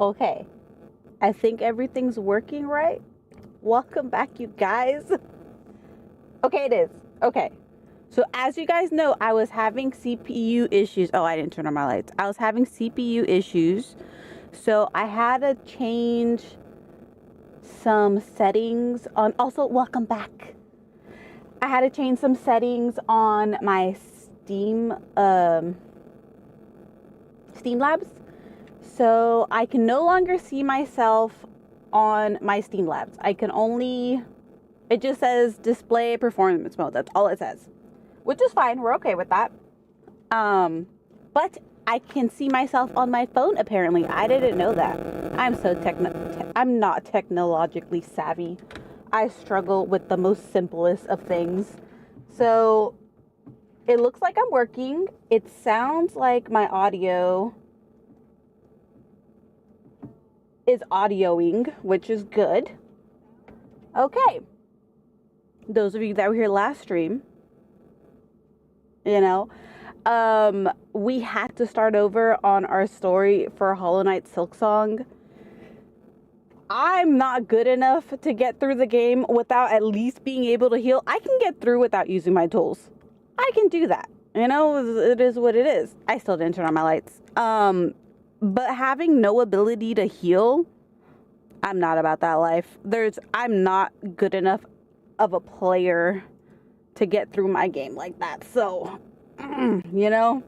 Okay, I think everything's working right. Welcome back, you guys. Okay, it is. Okay. So as you guys know, I was having CPU issues. Oh, I didn't turn on my lights. I was having CPU issues. So I had to change some settings on. Also, welcome back. I had to change some settings on my Steam Labs. So I can no longer see myself on my Steam Labs. I can only, it just says display performance mode. That's all it says, which is fine. We're okay with that. But I can see myself on my phone apparently. I didn't know that. I'm not technologically savvy. I struggle with the most simplest of things. So it looks like I'm working. It sounds like my audio is audioing, which is good. Okay. Those of you that were here last stream, you know, we had to start over on our story for Hollow Knight Silksong. I'm not good enough to get through the game without at least being able to heal. I can get through without using my tools. I can do that. You know, it is what it is. I still didn't turn on my lights. But having no ability to heal, I'm not about that life. I'm not good enough of a player to get through my game like that. So, you know.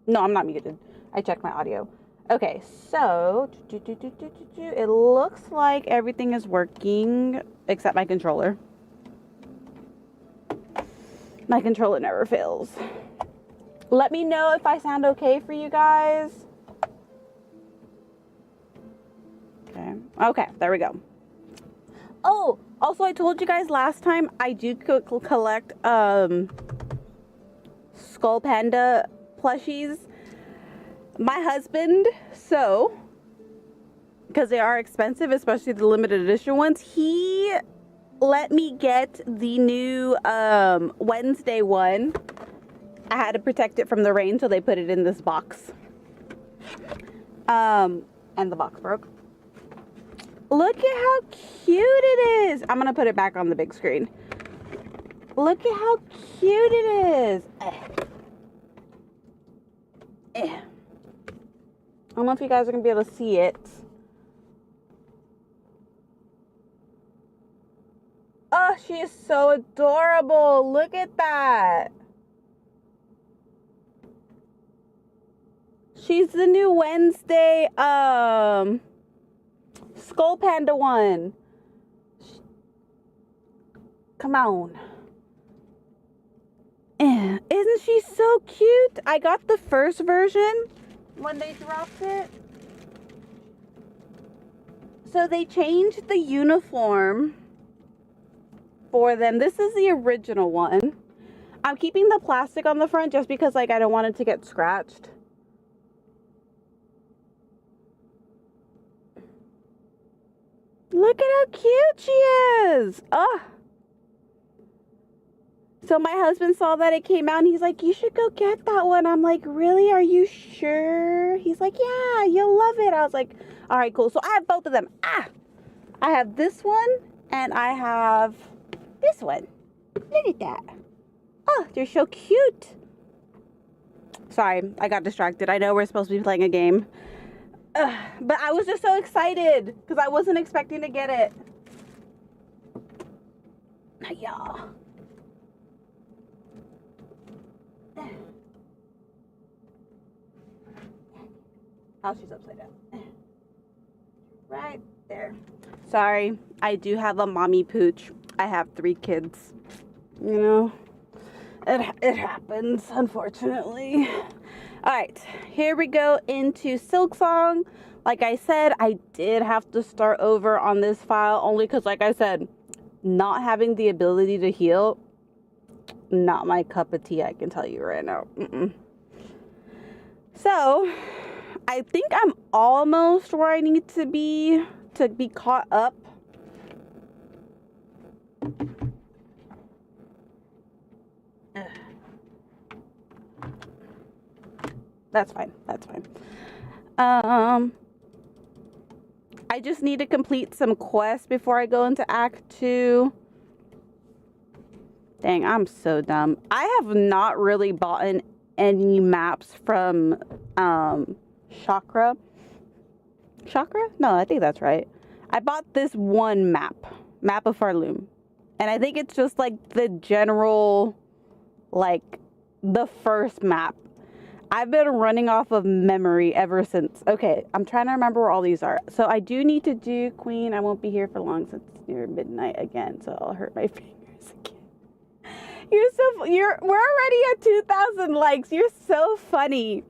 No, I'm not muted. I checked my audio. Okay, so it looks like everything is working except my controller. My controller never fails. Let me know if I sound okay for you guys. Okay, there we go. Oh, also I told you guys last time I do collect Skull Panda plushies. My husband, because they are expensive, especially the limited edition ones, he let me get the new Wednesday one. I had to protect it from the rain, so they put it in this box. And the box broke. Look at how cute it is. I'm gonna put it back on the big screen. Look at how cute it is. I don't know if you guys are gonna be able to see it. Oh, she is so adorable. Look at that. She's the new Wednesday Skull Panda one. Come on. Isn't she so cute? I got the first version when they dropped it. So they changed the uniform for them. This is the original one. I'm keeping the plastic on the front just because like I don't want it to get scratched. Look at how cute she is. Oh. So my husband saw that it came out and he's like, you should go get that one. I'm like, really? Are you sure? He's like, yeah, you'll love it. I was like, all right, cool. So I have both of them. I have this one and I have this one. Look at that. Oh, they're so cute. Sorry, I got distracted. I know we're supposed to be playing a game. But I was just so excited because I wasn't expecting to get it. Y'all. Oh, she's upside down. Right there. Sorry, I do have a mommy pooch. I have 3 kids. You know, it happens, unfortunately. All right, here we go into Silksong. Like I said, I did have to start over on this file only because, like I said, not having the ability to heal, not my cup of tea, I can tell you right now. So, I think I'm almost where I need to be caught up. That's fine. That's fine. Um, I just need to complete some quests before I go into Act 2. Dang, I'm so dumb. I have not really bought any maps from Chakra. Chakra? No, I think that's right. I bought this one map of Farloom. And I think it's just like the general, like the first map. I've been running off of memory ever since. Okay, I'm trying to remember where all these are. So I do need to do Queen. I won't be here for long since it's near midnight again, so I'll hurt my fingers again. We're already at 2,000 likes. You're so funny.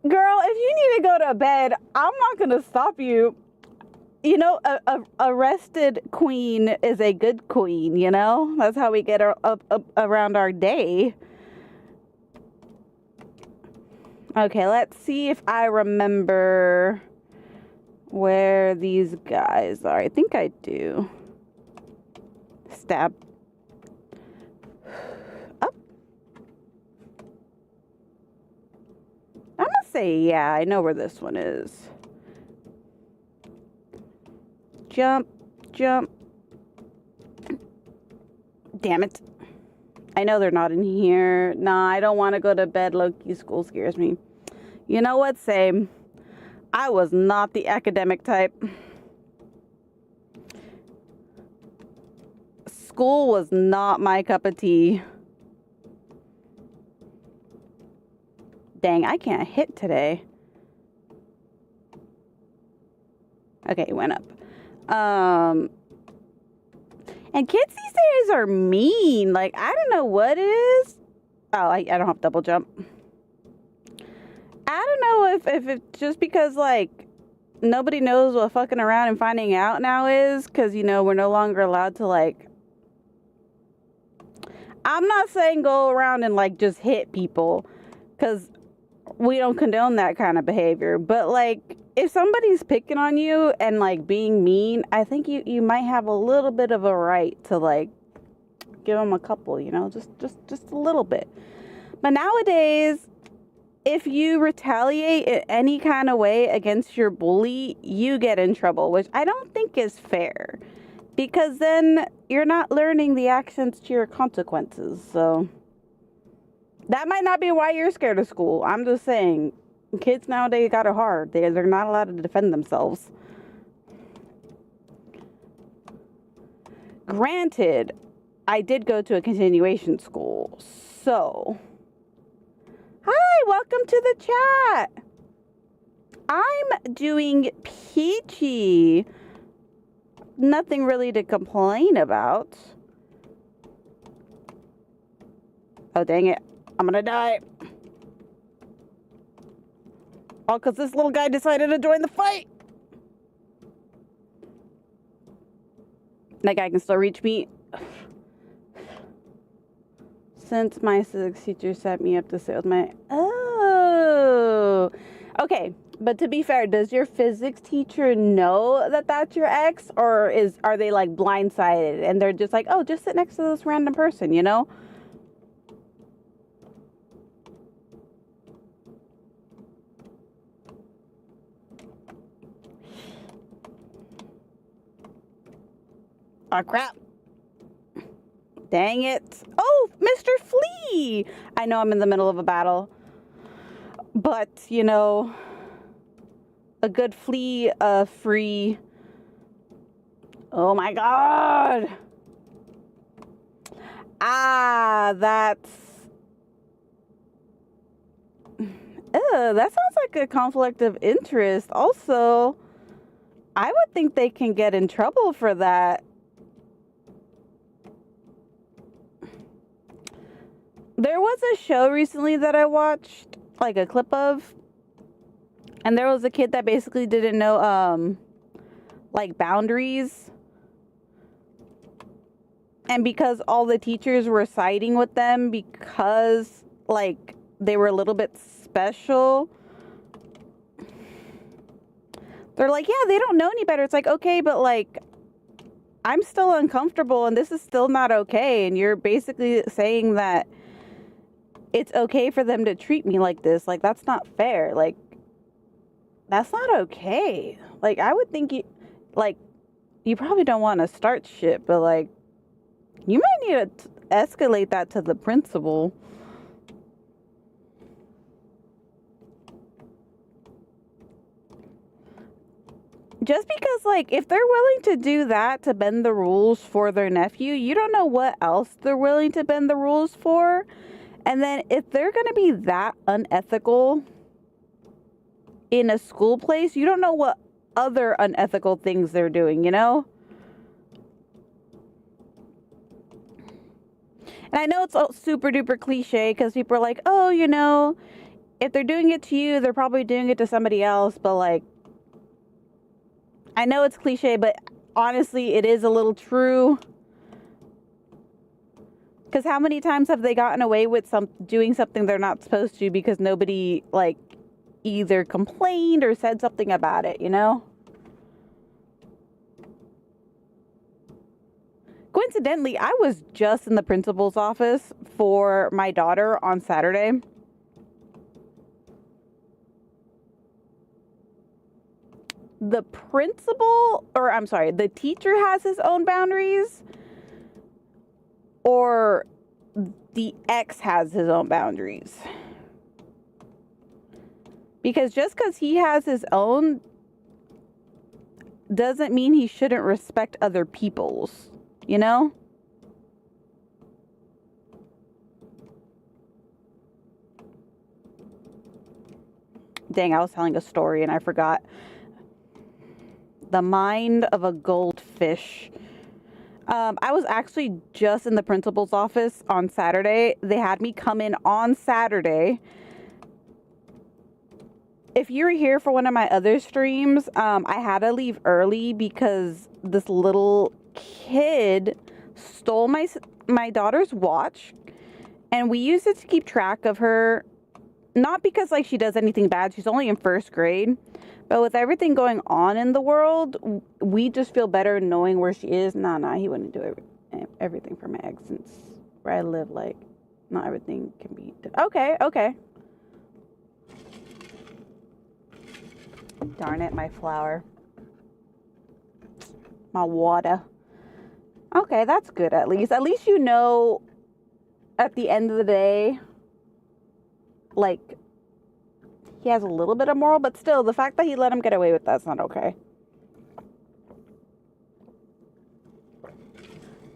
Girl, if you need to go to bed, I'm not going to stop you. You know, a rested queen is a good queen, you know? That's how we get up around our day. Okay, let's see if I remember where these guys are. I think I do. Stab. Up. I'm gonna say, yeah, I know where this one is. Jump, jump. Damn it. I know they're not in here. Nah, I don't want to go to bed. Low-key school scares me. You know what? Same. I was not the academic type. School was not my cup of tea. Dang, I can't hit today. Okay, it went up. And kids these days are mean. Like, I don't know what it is. Oh, I don't have double jump. I don't know if it's just because, like, nobody knows what fucking around and finding out now is. Because, you know, we're no longer allowed to, like... I'm not saying go around and, like, just hit people. Because we don't condone that kind of behavior. But, like... if somebody's picking on you and, like, being mean, I think you might have a little bit of a right to, like, give them a couple, you know, just a little bit. But nowadays, if you retaliate in any kind of way against your bully, you get in trouble, which I don't think is fair. Because then you're not learning the actions to your consequences. So that might not be why you're scared of school. I'm just saying. Kids nowadays got it hard. They're not allowed to defend themselves. Granted, I did go to a continuation school. So, hi, welcome to the chat. I'm doing peachy. Nothing really to complain about. Oh, dang it. I'm gonna die. All because this little guy decided to join the fight. That guy can still reach me. Since my physics teacher set me up to sit with my... Oh. Okay, but to be fair, does your physics teacher know that that's your ex? Or are they, like, blindsided? And they're just like, oh, just sit next to this random person, you know? Oh, crap. Dang it. Oh, Mr. Flea. I know I'm in the middle of a battle. But, you know, a good flea free. Oh, my God. Ah, that's... that sounds like a conflict of interest. Also, I would think they can get in trouble for that. There was a show recently that I watched, like a clip of, and there was a kid that basically didn't know, like, boundaries. And because all the teachers were siding with them because, like, they were a little bit special, they're like, yeah, they don't know any better. It's like, okay, but, like, I'm still uncomfortable and this is still not okay. And you're basically saying that it's okay for them to treat me like this. Like, that's not fair. Like, That's not okay. Like, I would think like, you probably don't want to start shit, but like, you might need to escalate that to the principal. Just because, like, if they're willing to do that to bend the rules for their nephew, you don't know what else they're willing to bend the rules for. And then if they're going to be that unethical in a school place, you don't know what other unethical things they're doing, you know? And I know it's all super duper cliche because people are like, oh, you know, if they're doing it to you, they're probably doing it to somebody else. But like, I know it's cliche, but honestly, it is a little true. Because how many times have they gotten away with doing something they're not supposed to because nobody, like, either complained or said something about it, you know? Coincidentally, I was just in the principal's office for my daughter on Saturday. The teacher has his own boundaries, or the ex has his own boundaries. Because just because he has his own doesn't mean he shouldn't respect other people's, you know? Dang, I was telling a story and I forgot. The mind of a goldfish. I was actually just in the principal's office on Saturday. They had me come in on Saturday. If you were here for one of my other streams, I had to leave early because this little kid stole my daughter's watch, and we use it to keep track of her. Not because like she does anything bad. She's only in first grade. But with everything going on in the world, we just feel better knowing where she is. Nah, he wouldn't do everything for my ex, since where I live, like, not everything can be done. Okay. Darn it, my flower. My water. Okay, that's good at least. At least you know at the end of the day, like, he has a little bit of moral, but still, the fact that he let him get away with that's not okay.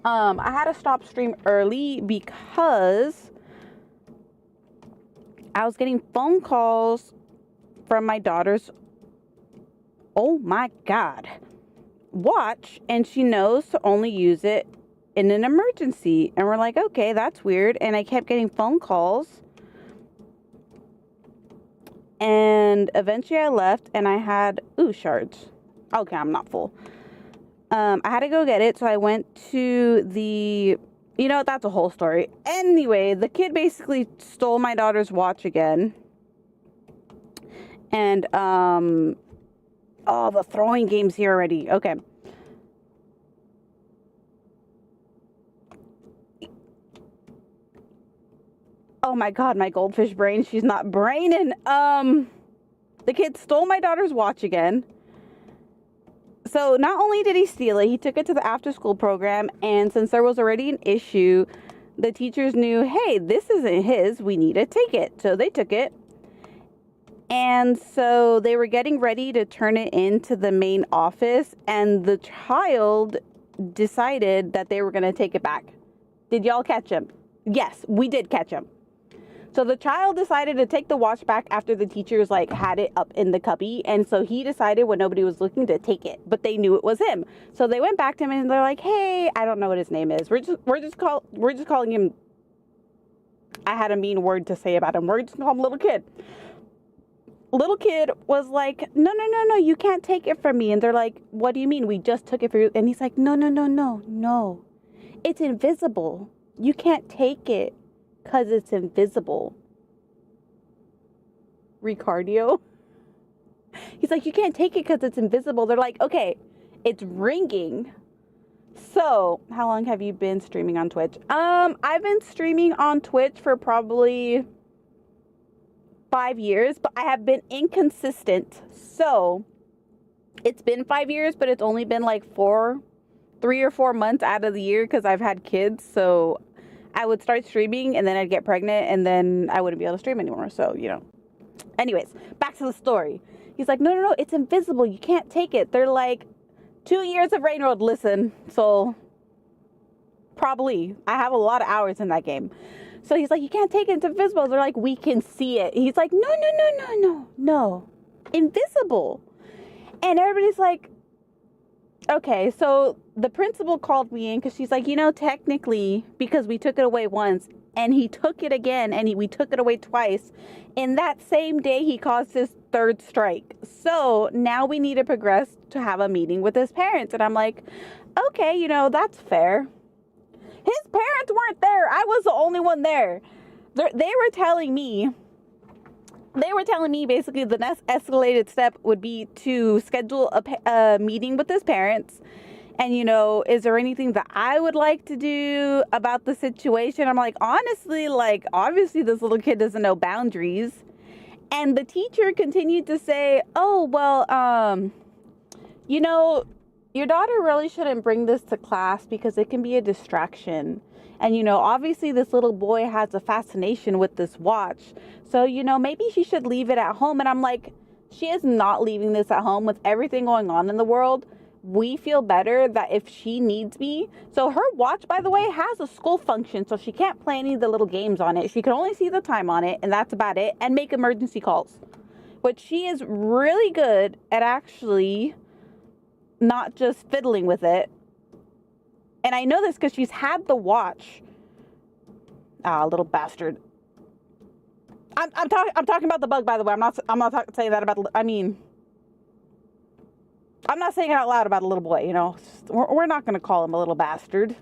I had to stop stream early because I was getting phone calls from my daughter's, oh my God, watch, and she knows to only use it in an emergency. And we're like, okay, that's weird. And I kept getting phone calls. And eventually I left and I had, shards. Okay, I'm not full. I had to go get it. So I went to that's a whole story. Anyway, the kid basically stole my daughter's watch again. And, the throwing game's here already. Okay. Oh my God, my goldfish brain. She's not braining. The kid stole my daughter's watch again. So not only did he steal it, he took it to the after school program. And since there was already an issue, the teachers knew, hey, this isn't his. We need to take it. So they took it. And so they were getting ready to turn it into the main office. And the child decided that they were going to take it back. Did y'all catch him? Yes, we did catch him. So the child decided to take the watch back after the teachers had it up in the cubby. And so he decided when nobody was looking to take it, but they knew it was him. So they went back to him and they're like, hey, I don't know what his name is. We're just calling him. I had a mean word to say about him. We're just calling him Little Kid. Little Kid was like, no, you can't take it from me. And they're like, what do you mean? We just took it for you. And he's like, no. It's invisible. You can't take it because it's invisible. Ricardio. He's like, you can't take it because it's invisible. They're like, okay, it's ringing. So, how long have you been streaming on Twitch? I've been streaming on Twitch for probably 5 years, but I have been inconsistent. So it's been 5 years, but it's only been like 3 or 4 months out of the year because I've had kids. So I would start streaming and then I'd get pregnant and then I wouldn't be able to stream anymore. So, anyways, back to the story. He's like, no, it's invisible. You can't take it. They're like 2 years of Rain Road. Listen, so probably I have a lot of hours in that game. So he's like, you can't take it. It's invisible. They're like, we can see it. He's like, no, invisible. And everybody's like, okay. So the principal called me in because she's like, technically, because we took it away once and he took it again and we took it away twice. In that same day, he caused his third strike. So now we need to progress to have a meeting with his parents. And I'm like, okay, that's fair. His parents weren't there. I was the only one there. They were telling me basically the next escalated step would be to schedule a meeting with his parents. And, is there anything that I would like to do about the situation? I'm like, honestly, obviously this little kid doesn't know boundaries. And the teacher continued to say, oh, well, your daughter really shouldn't bring this to class because it can be a distraction. And, obviously this little boy has a fascination with this watch. So, maybe she should leave it at home. And I'm like, she is not leaving this at home with everything going on in the world. We feel better that if she needs me. So her watch, by the way, has a school function. So she can't play any of the little games on it. She can only see the time on it. And that's about it. And make emergency calls. Which she is really good at actually not just fiddling with it. And I know this because she's had the watch. Little bastard. I'm talking about the bug, by the way. I'm not saying that about. I'm not saying it out loud about a little boy. We're not going to call him a little bastard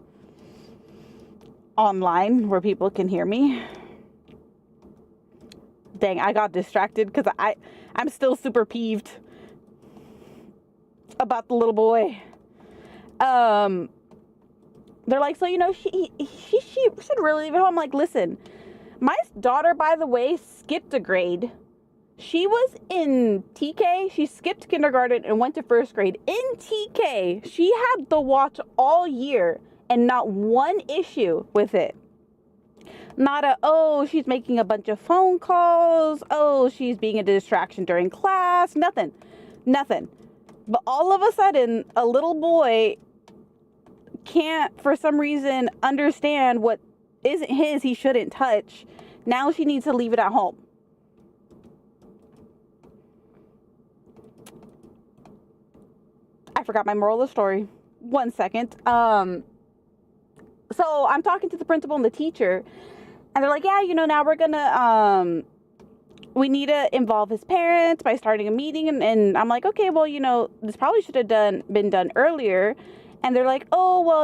online where people can hear me. Dang, I got distracted because I'm still super peeved about the little boy. They're like, so she should really leave it home. I'm like, listen, my daughter, by the way, skipped a grade. She was in TK. She skipped kindergarten and went to first grade. In TK, she had the watch all year and not one issue with it. Not she's making a bunch of phone calls. Oh, she's being a distraction during class. Nothing. But all of a sudden, a little boy can't, for some reason, understand what isn't his he shouldn't touch. Now she needs to leave it at home. I forgot my moral of the story. 1 second. So I'm talking to the principal and the teacher, and they're like, yeah, now we're gonna, we need to involve his parents by starting a meeting. And I'm like, okay, well, this probably should have been done earlier. And they're like, oh, well,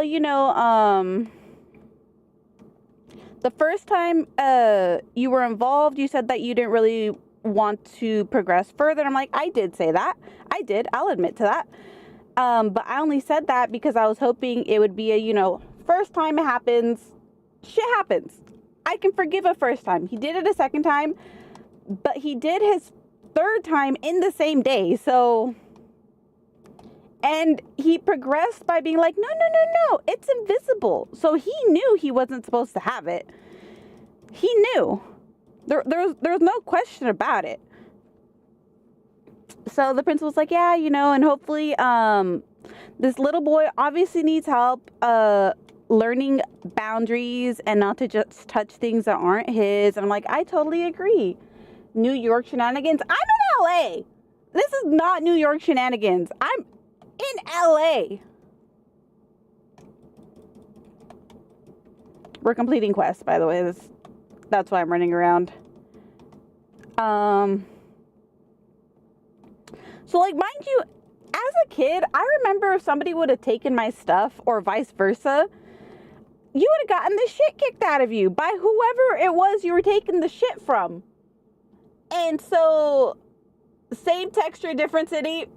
the first time you were involved, you said that you didn't really want to progress further. And I'm like, I did say that. I did. I'll admit to that. But I only said that because I was hoping it would be a, first time it happens, shit happens. I can forgive a first time. He did it a second time, but he did his third time in the same day. So, and he progressed by being like, no, it's invisible. So he knew he wasn't supposed to have it. He knew. There's no question about it. So the principal's like, yeah, and hopefully, this little boy obviously needs help, learning boundaries and not to just touch things that aren't his. And I'm like, I totally agree. New York shenanigans. I'm in LA. This is not New York shenanigans. I'm in LA. We're completing quests, by the way. That's why I'm running around. So, mind you, as a kid, I remember if somebody would have taken my stuff or vice versa, you would have gotten the shit kicked out of you by whoever it was you were taking the shit from. And so, same texture, different city.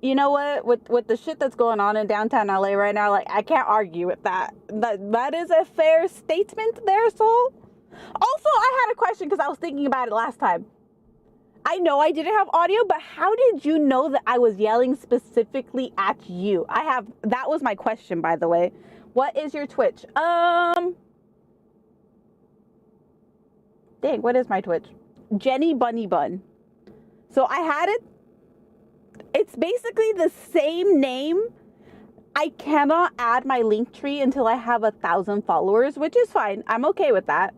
You know what? With the shit that's going on in downtown LA right now, I can't argue with that. That is a fair statement there, soul. Also, I had a question because I was thinking about it last time. I know I didn't have audio, but how did you know that I was yelling specifically at you? That was my question, by the way. What is your Twitch? Dang, what is my Twitch? Jenny Bunny Bun. So I had it. It's basically the same name. I cannot add my link tree until I have 1,000 followers, which is fine. I'm okay with that.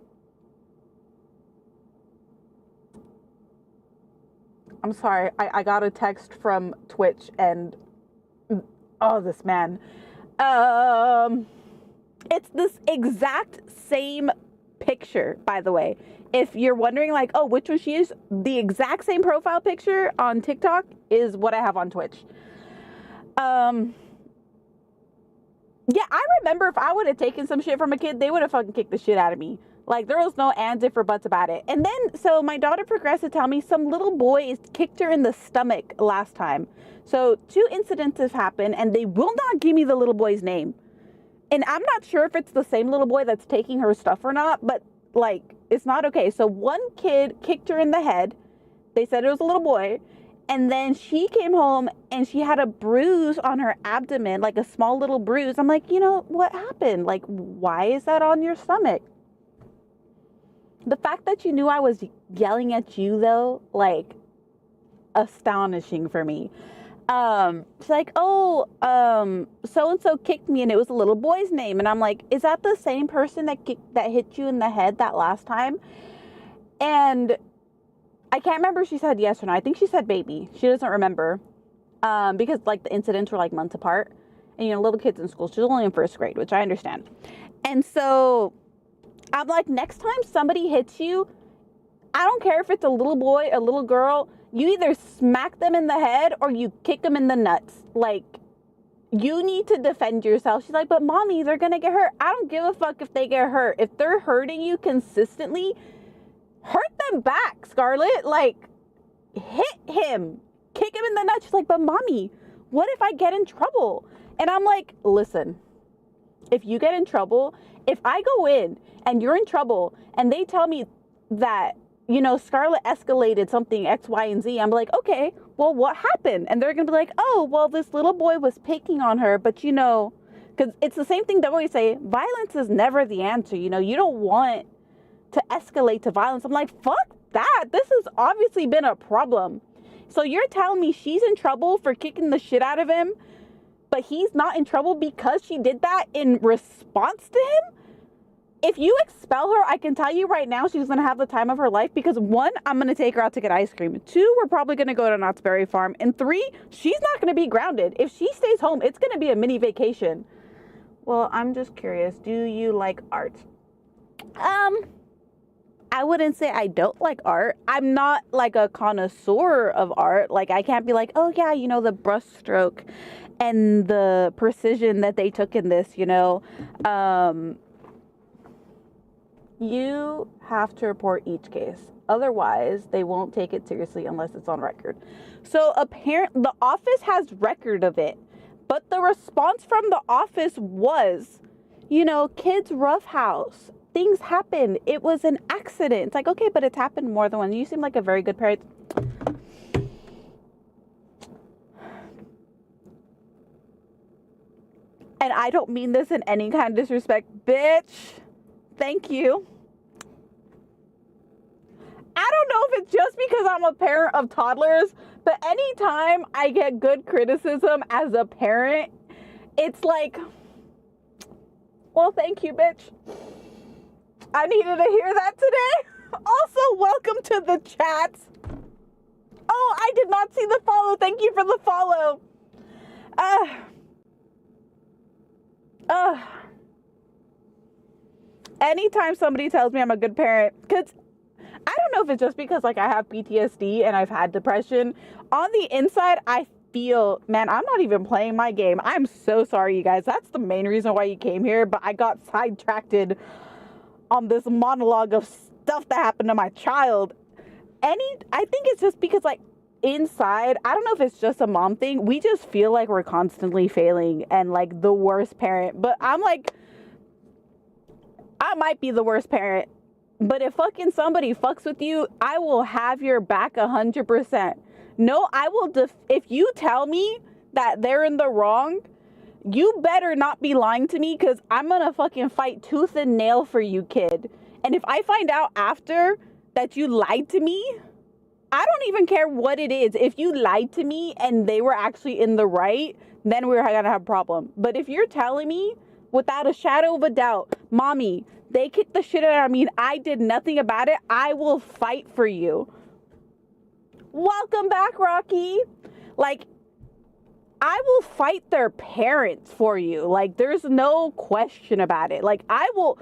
I'm sorry. I got a text from Twitch and this man. It's this exact same picture, by the way. If you're wondering, like, oh, which one she is, the exact same profile picture on TikTok is what I have on Twitch. Yeah, I remember if I would have taken some shit from a kid, they would have fucking kicked the shit out of me. Like, there was no ands, if, or buts about it. And then, so my daughter progressed to tell me some little boy kicked her in the stomach last time. So 2 incidents have happened, and they will not give me the little boy's name. And I'm not sure if it's the same little boy that's taking her stuff or not, but, like, it's not okay. So one kid kicked her in the head. They said it was a little boy. And then she came home and she had a bruise on her abdomen, like a small little bruise. I'm like, you know, what happened? Like, why is that on your stomach? The fact that you knew I was yelling at you, though, like, astonishing for me. She's like, oh, so-and-so kicked me and it was a little boy's name. And I'm like, is that the same person that hit you in the head that last time? And I can't remember if she said yes or no. I think she said baby. She doesn't remember. Because, like, the incidents were, like, months apart. And, you know, little kids in school. She's only in 1st grade, which I understand. And so I'm like, next time somebody hits you, I don't care if it's a little boy, a little girl, you either smack them in the head or you kick them in the nuts. Like, you need to defend yourself. She's like, but mommy, they're gonna get hurt. I don't give a fuck if they get hurt. If they're hurting you consistently, hurt them back, Scarlett. Like, hit him. Kick him in the nuts. She's like, but mommy, what if I get in trouble? And I'm like, listen, if you get in trouble, if I go in and you're in trouble and they tell me that, you know, Scarlett escalated something X, Y, and Z, I'm like, okay, well, what happened? And they're going to be like, oh, well, this little boy was picking on her, but, you know, because it's the same thing they always say, violence is never the answer. You know, you don't want to escalate to violence. I'm like, fuck that. This has obviously been a problem. So you're telling me she's in trouble for kicking the shit out of him, but he's not in trouble because she did that in response to him? If you expel her, I can tell you right now, she's going to have the time of her life because 1, I'm going to take her out to get ice cream. 2, we're probably going to go to Knott's Berry Farm. And 3, she's not going to be grounded. If she stays home, it's going to be a mini vacation. Well, I'm just curious. Do you like art? I wouldn't say I don't like art. I'm not like a connoisseur of art. Like, I can't be like, oh yeah, you know, the brush stroke and the precision that they took in this, you know. You have to report each case. Otherwise, they won't take it seriously unless it's on record. So apparently, the office has record of it. But the response from the office was, you know, kids roughhouse. Things happen. It was an accident. It's like, okay, but it's happened more than once. You seem like a very good parent. And I don't mean this in any kind of disrespect. Bitch, thank you. I don't know if it's just because I'm a parent of toddlers, but anytime I get good criticism as a parent, it's like, well, thank you, bitch. I needed to hear that today. Also, welcome to the chat. Oh, I did not see the follow. Thank you for the follow. Anytime somebody tells me I'm a good parent, because I don't know if it's just because, like, I have PTSD and I've had depression. On the inside, I feel, man, I'm not even playing my game. I'm so sorry, you guys. That's the main reason why you came here, but I got sidetracked on this monologue of stuff that happened to my child. I think it's just because, like, inside, I don't know if it's just a mom thing. We just feel like we're constantly failing and, like, the worst parent. But I'm like, I might be the worst parent But if fucking somebody fucks with you, I will have your back 100%. No, I will if you tell me that they're in the wrong, you better not be lying to me, because I'm gonna fucking fight tooth and nail for you, kid. And if I find out after that you lied to me, I don't even care what it is. If you lied to me and they were actually in the right, then we're gonna have a problem. But if you're telling me without a shadow of a doubt, mommy, they kicked the shit out of me and I did nothing about it, I will fight for you. Welcome back, Rocky. Like, I will fight their parents for you. Like, there's no question about it. Like, I will.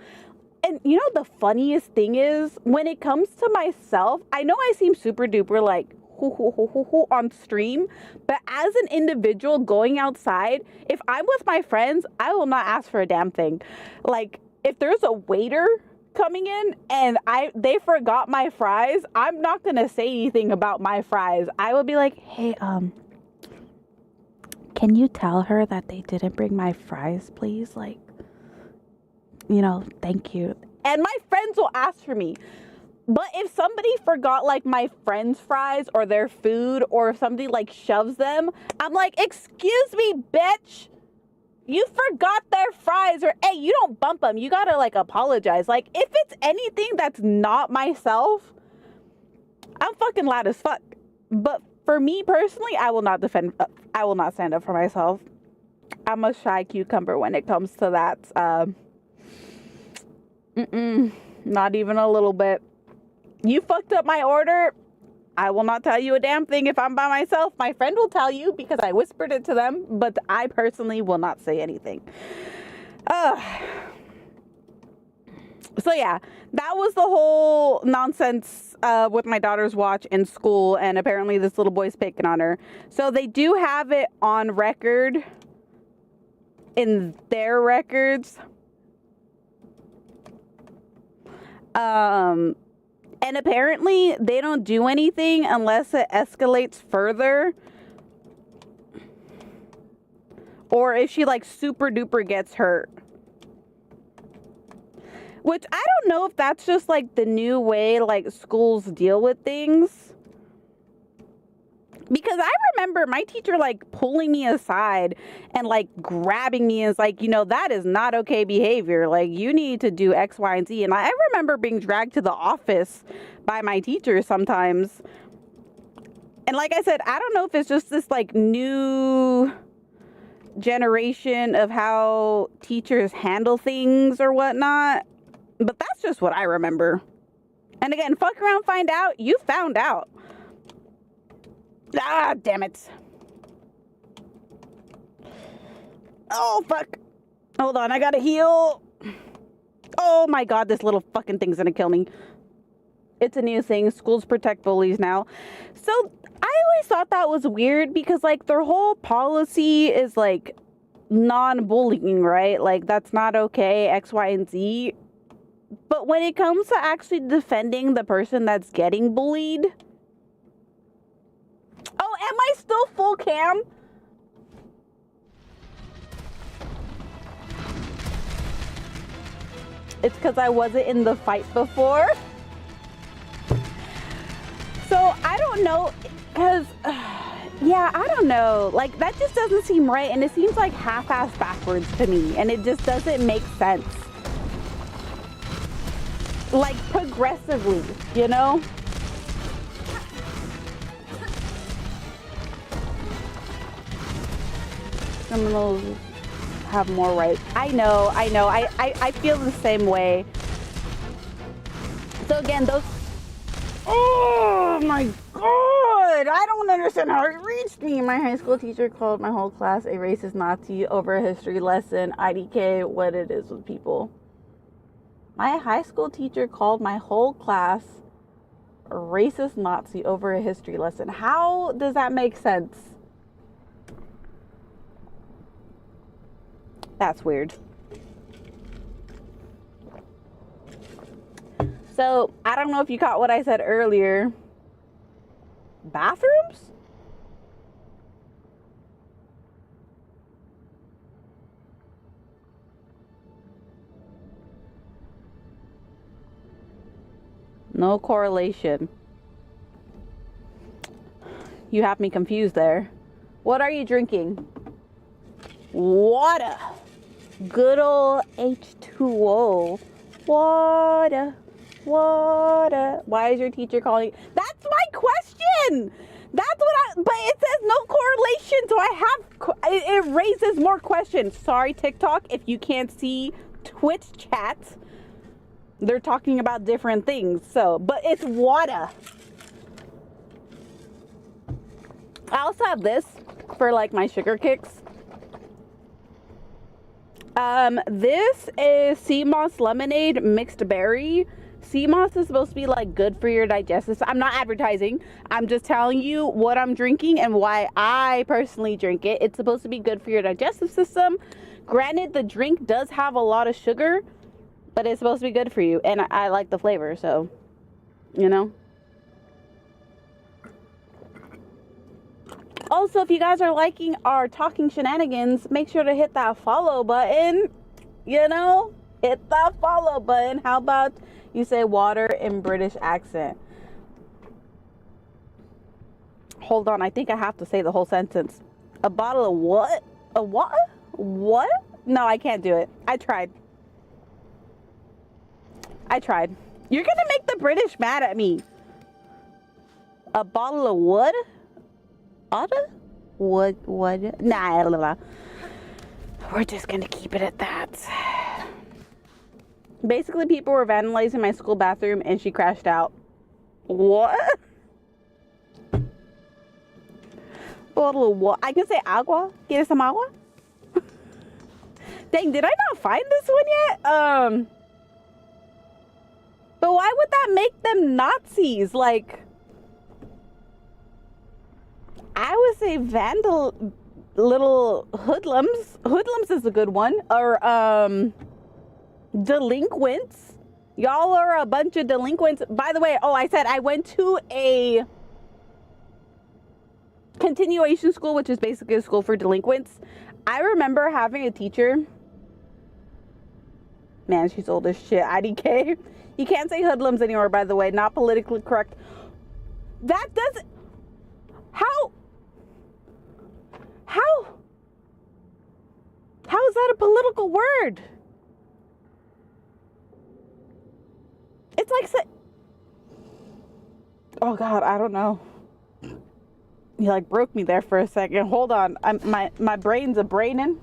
And you know, the funniest thing is, when it comes to myself, I know I seem super duper like on stream, but as an individual going outside, if I'm with my friends, I will not ask for a damn thing. Like, if there's a waiter coming in and they forgot my fries, I'm not gonna say anything about my fries. I will be like, hey, can you tell her that they didn't bring my fries, please? Like, you know, thank you. And my friends will ask for me. But if somebody forgot like my friend's fries or their food, or if somebody like shoves them, I'm like, excuse me, bitch. You forgot their fries. Or, hey, you don't bump them. You gotta like apologize. Like, if it's anything that's not myself, I'm fucking loud as fuck. But for me personally, I will not stand up for myself. I'm a shy cucumber when it comes to that. Not even a little bit. You fucked up my order, I will not tell you a damn thing if I'm by myself. My friend will tell you because I whispered it to them, but I personally will not say anything. So yeah, that was the whole nonsense with my daughter's watch in school, and apparently this little boy's picking on her. So they do have it on record in their records. And apparently they don't do anything unless it escalates further. Or if she like super duper gets hurt. Which I don't know if that's just like the new way like schools deal with things. Because I remember my teacher like pulling me aside and like grabbing me and it's like, you know, that is not okay behavior. Like, you need to do X, Y, and Z. And I remember being dragged to the office by my teacher sometimes. And like I said, I don't know if it's just this like new generation of how teachers handle things or whatnot. But that's just what I remember. And again, fuck around, find out. You found out. Ah, damn it. Oh, fuck. Hold on, I gotta heal. Oh my god, this little fucking thing's gonna kill me. It's a new thing. Schools protect bullies now. So, I always thought that was weird because, like, their whole policy is, like, non-bullying, right? Like, that's not okay, X, Y, and Z. But when it comes to actually defending the person that's getting bullied... Oh, am I still full cam? It's because I wasn't in the fight before. So, I don't know, because, yeah, I don't know. Like, that just doesn't seem right, and it seems like half-assed backwards to me, and it just doesn't make sense. Like, progressively, you know? Criminals have more rights. I know. I feel the same way. So again, those... Oh my god! I don't understand how it reached me. My high school teacher called my whole class a racist Nazi over a history lesson. IDK, what it is with people. My high school teacher called my whole class a racist Nazi over a history lesson. How does that make sense? That's weird. So, I don't know if you caught what I said earlier. Bathrooms? No correlation. You have me confused there. What are you drinking? Water. Good old H2O. Water. Water. Why is your teacher calling? That's my question. That's what but it says no correlation, so it raises more questions. Sorry, TikTok, if you can't see Twitch chats, they're talking about different things. So, but it's water. I also have this for like my sugar kicks. This is sea moss lemonade mixed berry. Sea moss is supposed to be like good for your digestive system. I'm not advertising. I'm just telling you what I'm drinking and why I personally drink it. It's supposed to be good for your digestive system. Granted, the drink does have a lot of sugar, but it's supposed to be good for you. And I like the flavor, so, you know. Also, if you guys are liking our talking shenanigans, make sure to hit that follow button. You know, hit that follow button. How about you say water in British accent? Hold on, I think I have to say the whole sentence. A bottle of what? A what? What? No, I can't do it. I tried. You're gonna make the British mad at me. A bottle of what? Otter? What? Nah, we're just gonna keep it at that. Basically, people were vandalizing my school bathroom and she crashed out. What? Bottle of what? I can say agua. ¿Quieres some agua? Dang, did I not find this one yet? But why would that make them Nazis? Like, I would say vandal, little hoodlums. Hoodlums is a good one. Or, delinquents. Y'all are a bunch of delinquents. By the way, I said I went to a continuation school, which is basically a school for delinquents. I remember having a teacher. Man, she's old as shit. IDK. You can't say hoodlums anymore, by the way. Not politically correct. That doesn't... How is that a political word? It's like... Oh, God, I don't know. You, like, broke me there for a second. Hold on. My brain's a-braining.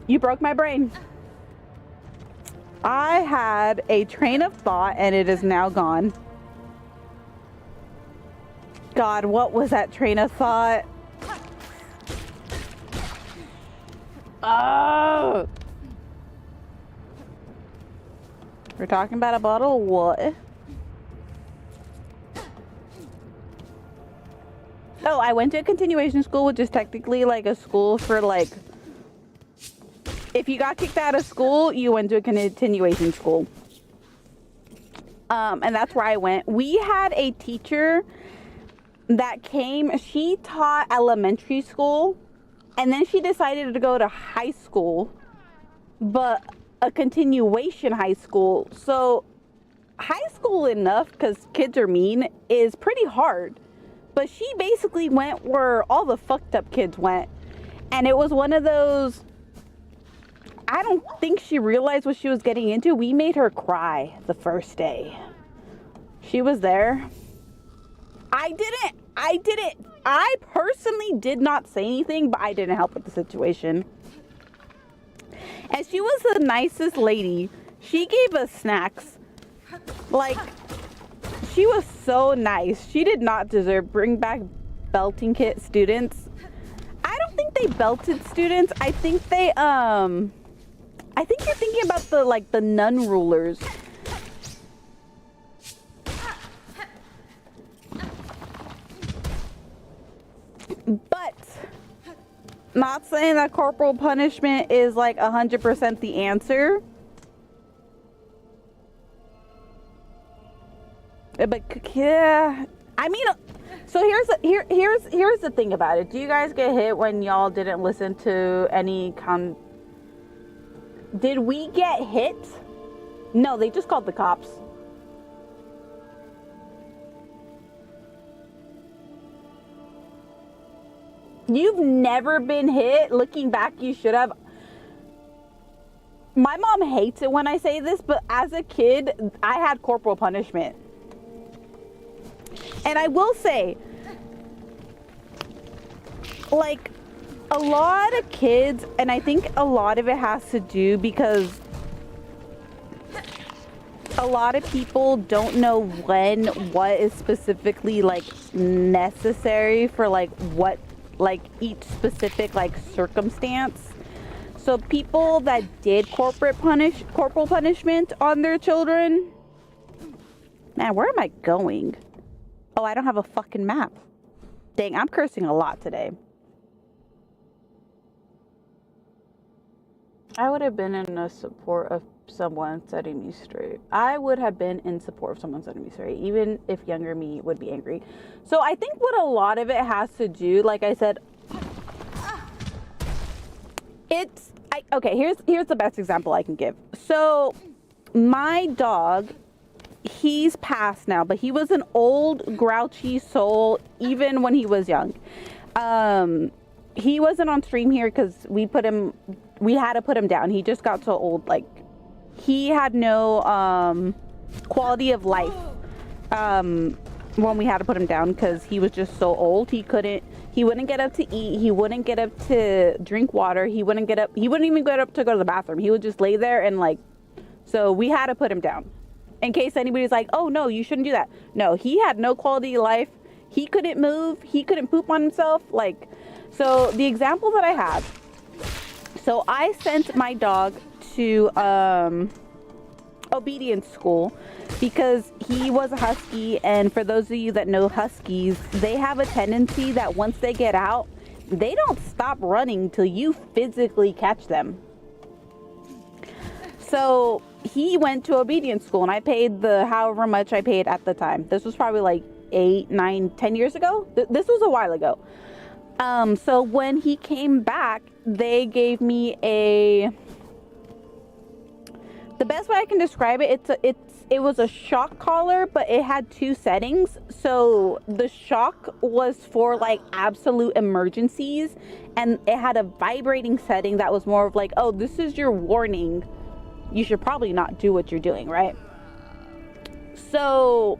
You broke my brain. I had a train of thought, and it is now gone. God, what was that train of thought? Oh! We're talking about a bottle of what? Oh, I went to a continuation school, which is technically like a school for like... If you got kicked out of school, you went to a continuation school. And that's where I went. We had a teacher that came. She taught elementary school. And then she decided to go to high school. But a continuation high school. So high school enough, because kids are mean, is pretty hard. But she basically went where all the fucked up kids went. And it was one of those... I don't think she realized what she was getting into. We made her cry the first day. She was there. I didn't. I personally did not say anything, but I didn't help with the situation. And she was the nicest lady. She gave us snacks. Like, she was so nice. She did not deserve bring back belting kit students. I don't think they belted students. I think they, I think you're thinking about the nun rulers. But not saying that corporal punishment is like 100% the answer. But yeah, I mean, so here's the thing about it. Do you guys get hit when y'all didn't listen to any Did we get hit? No, they just called the cops. You've never been hit? Looking back, you should have. My mom hates it when I say this, but as a kid, I had corporal punishment. And I will say, like, a lot of kids, and I think a lot of it has to do because a lot of people don't know what is specifically, like, necessary for, like, what, like, each specific, like, circumstance. So people that did corporal punishment on their children, man, where am I going? Oh, I don't have a fucking map. Dang, I'm cursing a lot today. I would have been in a support of someone setting me straight. I would have been in support of someone setting me straight, even if younger me would be angry. So I think what a lot of it has to do, like I said, okay, here's the best example I can give. So my dog, he's passed now, but he was an old grouchy soul even when he was young. He wasn't on stream here because we had to put him down. He just got so old. Like, he had no quality of life when we had to put him down because he was just so old. He wouldn't get up to eat. He wouldn't get up to drink water. He wouldn't even get up to go to the bathroom. He would just lay there and, like, so we had to put him down. In case anybody's like, oh no, you shouldn't do that. No, he had no quality of life. He couldn't move. He couldn't poop on himself. Like, so the example that I have, so I sent my dog to obedience school because he was a husky, and for those of you that know huskies, they have a tendency that once they get out, they don't stop running till you physically catch them. So he went to obedience school, and I paid however much I paid at the time. This was probably like 8, 9, 10 years ago. This was a while ago. So when he came back, they gave me the best way I can describe it, it was a shock collar, but it had 2 settings. So the shock was for, like, absolute emergencies, and it had a vibrating setting that was more of like, oh, this is your warning. You should probably not do what you're doing, right? So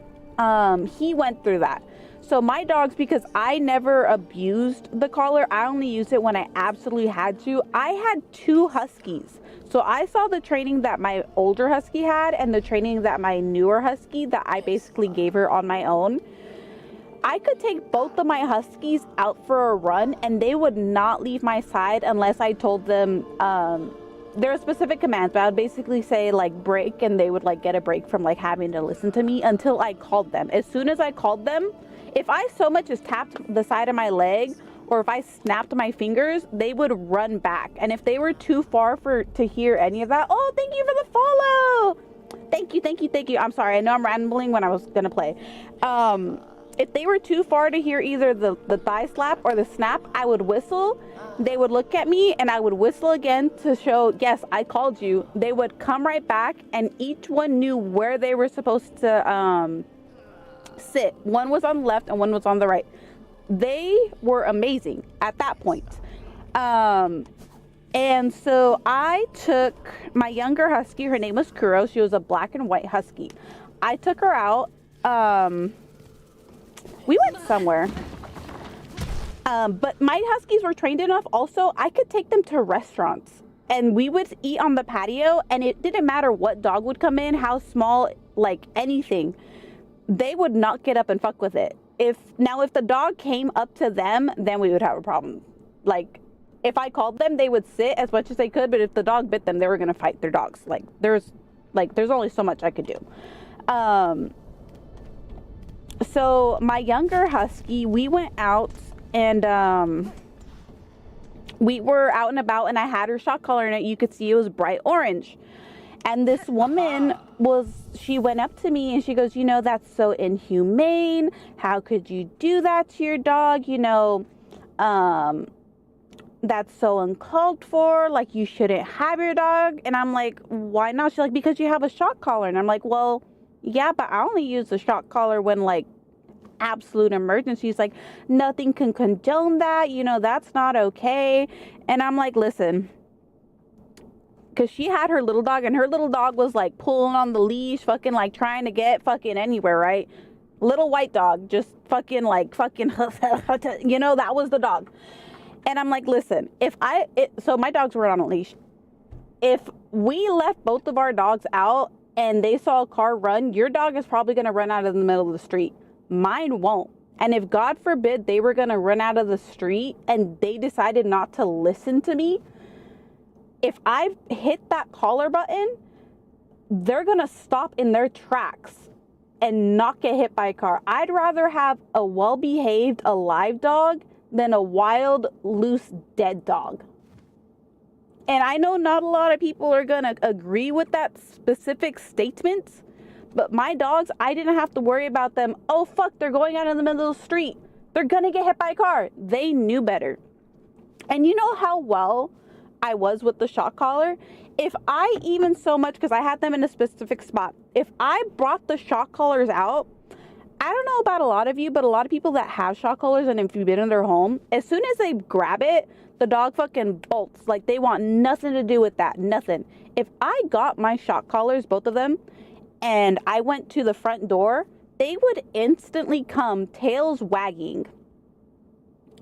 he went through that. So my dogs, because I never abused the collar, I only used it when I absolutely had to. I had 2 huskies. So I saw the training that my older husky had and the training that my newer husky that I basically gave her on my own. I could take both of my huskies out for a run and they would not leave my side unless I told them, there are specific commands, but I would basically say, like, break, and they would, like, get a break from, like, having to listen to me until I called them. As soon as I called them, if I so much as tapped the side of my leg or if I snapped my fingers, they would run back. And if they were too far to hear any of that, oh, thank you for the follow. Thank you. I'm sorry. I know I'm rambling when I was going to play. If they were too far to hear either the thigh slap or the snap, I would whistle. They would look at me and I would whistle again to show, yes, I called you. They would come right back, and each one knew where they were supposed to sit. One was on the left and one was on the right. They were amazing at that point. And so I took my younger husky. Her name was Kuro. She was a black and white husky. I took her out. We went somewhere. But my huskies were trained enough also, I could take them to restaurants and we would eat on the patio, and it didn't matter what dog would come in, how small, like anything. They would not get up and fuck with it. If the dog came up to them, then we would have a problem. Like, if I called them, they would sit as much as they could, but if the dog bit them, they were going to fight their dogs. There's only so much I could do. So my younger husky, we went out and we were out and about, and I had her shock collar in it. You could see it was bright orange. And this woman she went up to me and she goes, that's so inhumane. How could you do that to your dog? that's so uncalled for. Like, you shouldn't have your dog. And I'm like, why not? She's like, because you have a shock collar. And I'm like, well, yeah, but I only use the shock collar when, like, absolute emergencies. Like, nothing can condone that. You know, that's not okay. And I'm like, listen, because she had her little dog, and her little dog was, like, pulling on the leash, fucking, like, trying to get fucking anywhere, right? Little white dog, just fucking, like, fucking, you know, that was the dog. And I'm like, listen, so my dogs were on a leash. If we left both of our dogs out and they saw a car run, your dog is probably going to run out of the middle of the street. Mine won't. And if, God forbid, they were going to run out of the street and they decided not to listen to me, if I hit that collar button, they're going to stop in their tracks and not get hit by a car. I'd rather have a well-behaved, alive dog than a wild, loose, dead dog. And I know not a lot of people are going to agree with that specific statement, but my dogs, I didn't have to worry about them. Oh, fuck, they're going out in the middle of the street. They're going to get hit by a car. They knew better. And you know how well I was with the shock collar? If I even so much, because I had them in a specific spot, if I brought the shock collars out, I don't know about a lot of you, but a lot of people that have shock collars, and if you've been in their home, as soon as they grab it, the dog fucking bolts. Like, they want nothing to do with that. Nothing. If I got my shock collars, both of them, and I went to the front door, they would instantly come tails wagging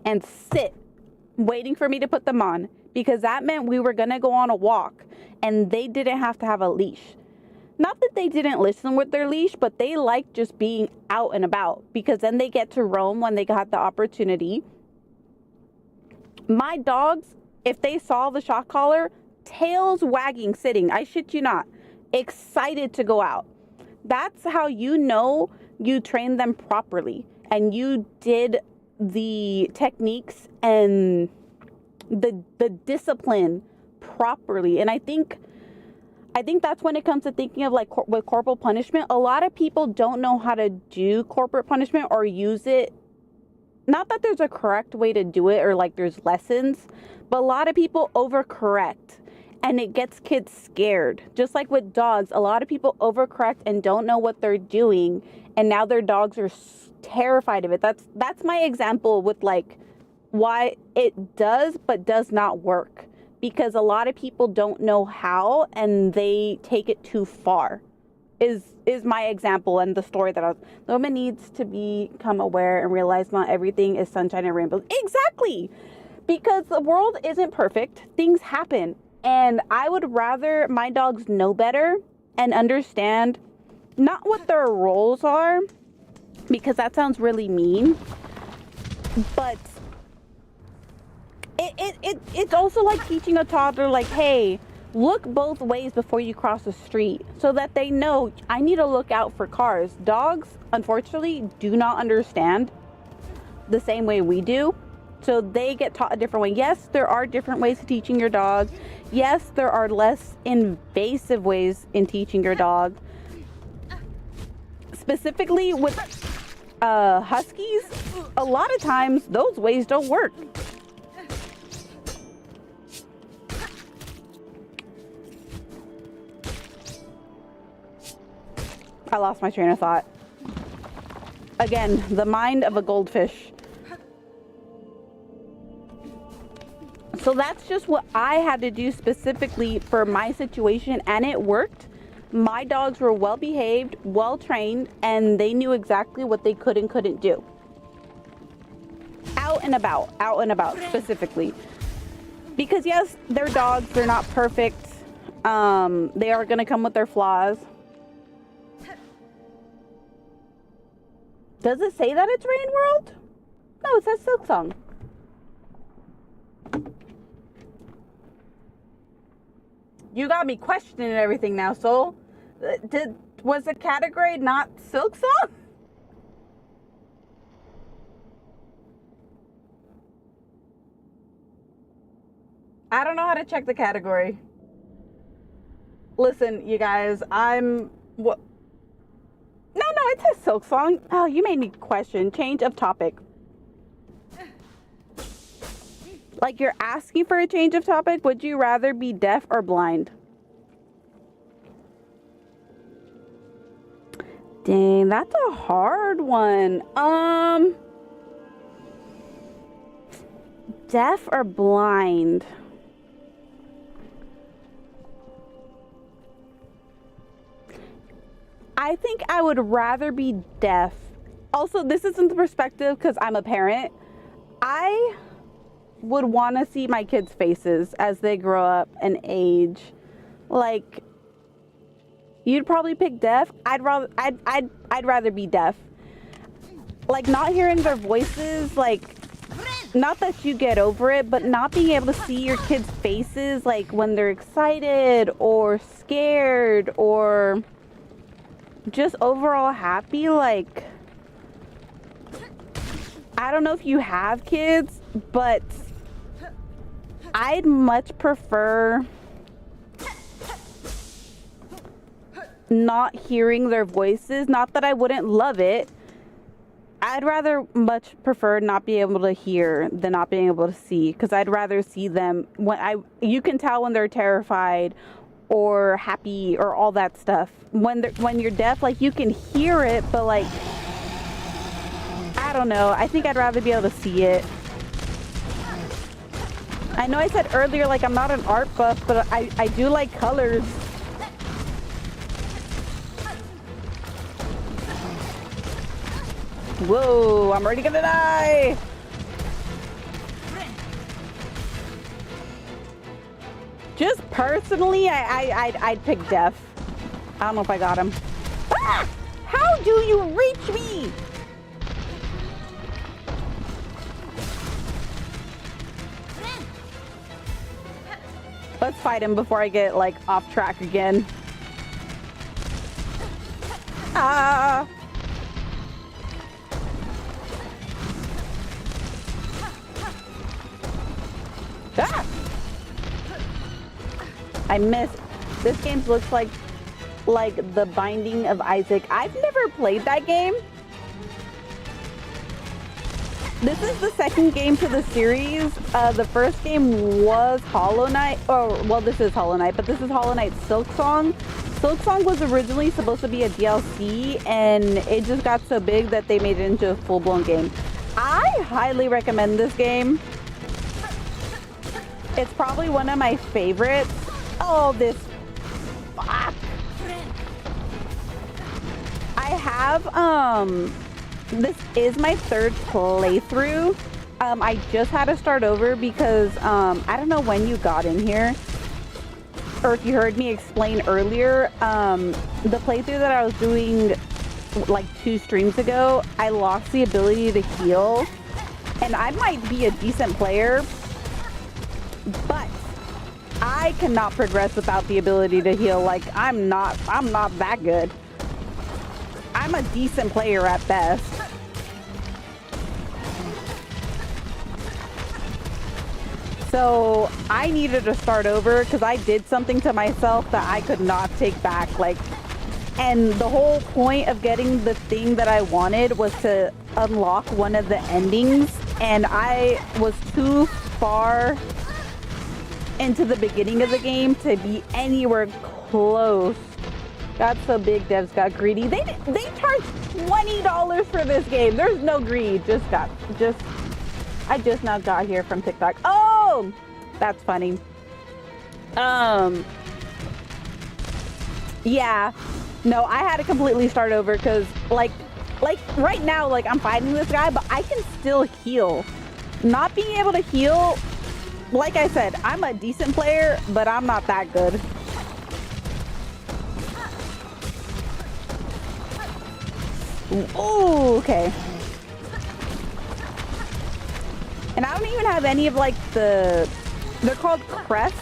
and sit waiting for me to put them on, because that meant we were going to go on a walk and they didn't have to have a leash. Not that they didn't listen with their leash, but they like just being out and about, because then they get to roam when they got the opportunity. My dogs, if they saw the shock collar, tails wagging, sitting, I shit you not, excited to go out. That's how you know you trained them properly and you did the techniques and the discipline properly. And I think that's when it comes to thinking of, like, with corporal punishment. A lot of people don't know how to do corporate punishment or use it. Not that there's a correct way to do it or, like, there's lessons, but a lot of people overcorrect and it gets kids scared. Just like with dogs, a lot of people overcorrect and don't know what they're doing, and now their dogs are terrified of it. That's my example with, like, why it does but does not work. Because a lot of people don't know how and they take it too far, is my example, and the story that the woman needs to become aware and realize not everything is sunshine and rainbows. Exactly. Because the world isn't perfect. Things happen. And I would rather my dogs know better and understand not what their roles are, because that sounds really mean, but it's also like teaching a toddler, like, hey, look both ways before you cross the street, so that they know I need to look out for cars. Dogs, unfortunately, do not understand the same way we do, so they get taught a different way. Yes, there are different ways of teaching your dog. Yes, there are less invasive ways in teaching your dog. Specifically with huskies, a lot of times those ways don't work. I lost my train of thought. Again, the mind of a goldfish. So that's just what I had to do specifically for my situation, and it worked. My dogs were well behaved, well trained, and they knew exactly what they could and couldn't do. Out and about specifically. Because yes, they're dogs, they're not perfect. They are gonna come with their flaws. Does it say that it's Rain World? No, it says Silk Song. You got me questioning everything now, soul. Was the category not Silk Song? I don't know how to check the category. Listen, you guys, what? No, it says Silk Song. Oh, you made me question. Change of topic. Like, you're asking for a change of topic. Would you rather be deaf or blind? Dang, that's a hard one. Deaf or blind? I think I would rather be deaf. Also, this isn't the perspective because I'm a parent. I would want to see my kids' faces as they grow up and age. Like, you'd probably pick deaf. I'd rather be deaf. Like, not hearing their voices, like, not that you get over it, but not being able to see your kids' faces, like when they're excited or scared or just overall happy. Like, I don't know if you have kids, but I'd much prefer not hearing their voices. Not that I wouldn't love it. I'd rather much prefer not being able to hear than not being able to see, because I'd rather see them when you can tell when they're terrified or happy or all that stuff. When you're deaf, like, you can hear it, but like, I don't know. I think I'd rather be able to see it. I know I said earlier, like, I'm not an art buff, but I do like colors. Whoa, I'm already gonna die. Just personally, I'd pick deaf. I don't know if I got him. Ah! How do you reach me? Let's fight him before I get, like, off track again. Ah! Ah! I missed. This game looks like The Binding of Isaac. I've never played that game. This is the second game to the series. The first game was Hollow Knight. Oh, well, this is Hollow Knight, but this is Hollow Knight Silksong. Silksong was originally supposed to be a DLC, and it just got so big that they made it into a full-blown game. I highly recommend this game. It's probably one of my favorites. Oh, this. Fuck. I have, this is my third playthrough. I just had to start over because, I don't know when you got in here, or if you heard me explain earlier, the playthrough that I was doing like 2 streams ago, I lost the ability to heal, and I might be a decent player, but I cannot progress without the ability to heal. Like, I'm not that good. I'm a decent player at best. So I needed to start over because I did something to myself that I could not take back. Like, and the whole point of getting the thing that I wanted was to unlock one of the endings, and I was too far into the beginning of the game to be anywhere close. Got so big, devs got greedy. They charged $20 for this game. There's no greed. I just now got here from TikTok. Oh, that's funny. Yeah, no, I had to completely start over because like right now, like, I'm fighting this guy, but I can still heal. Not being able to heal, like I said, I'm a decent player, but I'm not that good. Oh, okay. And I don't even have any of, like, they're called crests.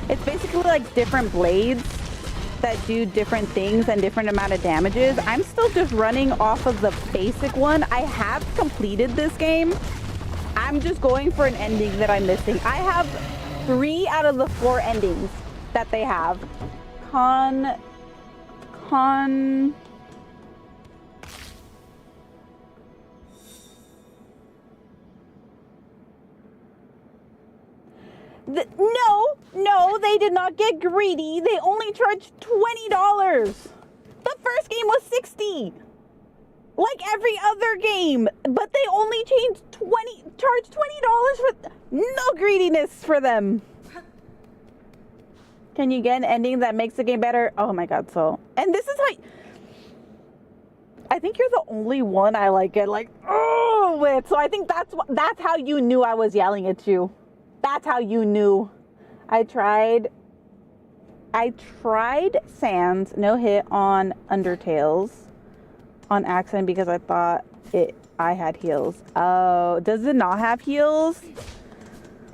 It's basically like different blades that do different things and different amount of damages. I'm still just running off of the basic one. I have completed this game. I'm just going for an ending that I'm missing. I have 3 out of the 4 endings that they have. No, they did not get greedy. They only charged $20. The first game was $60. Like every other game. But they only charged $20 for... No greediness for them. Can you get an ending that makes the game better? Oh my god, so... And this is how... I think you're the only one I like get like, oh, with. So I think that's how you knew I was yelling at you. That's how you knew. I tried Sans no hit on Undertales on accident because I thought I had heals. Oh, does it not have heals?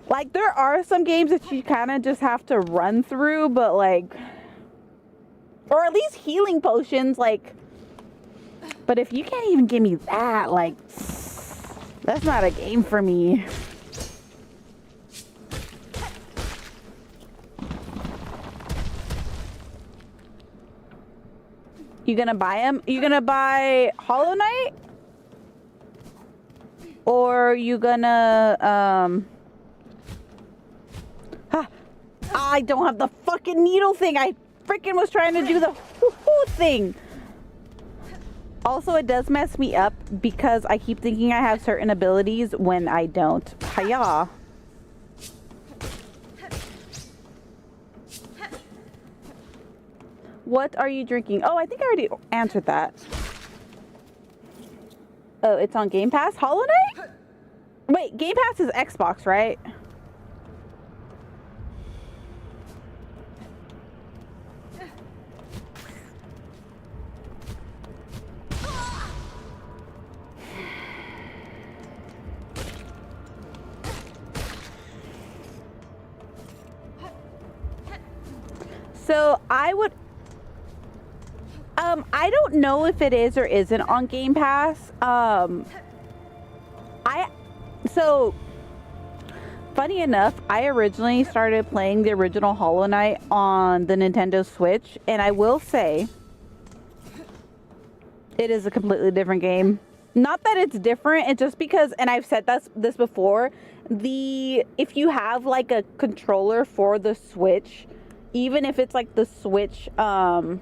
Like, there are some games that you kind of just have to run through, but like, or at least healing potions, like, but if you can't even give me that, like, that's not a game for me. You gonna buy him? You gonna buy Hollow Knight? Or you gonna, I don't have the fucking needle thing. I freaking was trying to do the hoo-hoo thing. Also, it does mess me up because I keep thinking I have certain abilities when I don't. Hiya. What are you drinking? Oh, I think I already answered that. Oh, it's on Game Pass? Hollow Knight? Wait, Game Pass is Xbox, right? So I would, I don't know if it is or isn't on Game Pass. So funny enough, I originally started playing the original Hollow Knight on the Nintendo Switch, and I will say it is a completely different game. Not that it's different, it's just because, and I've said this before, if you have like a controller for the Switch, even if it's like the Switch, oh,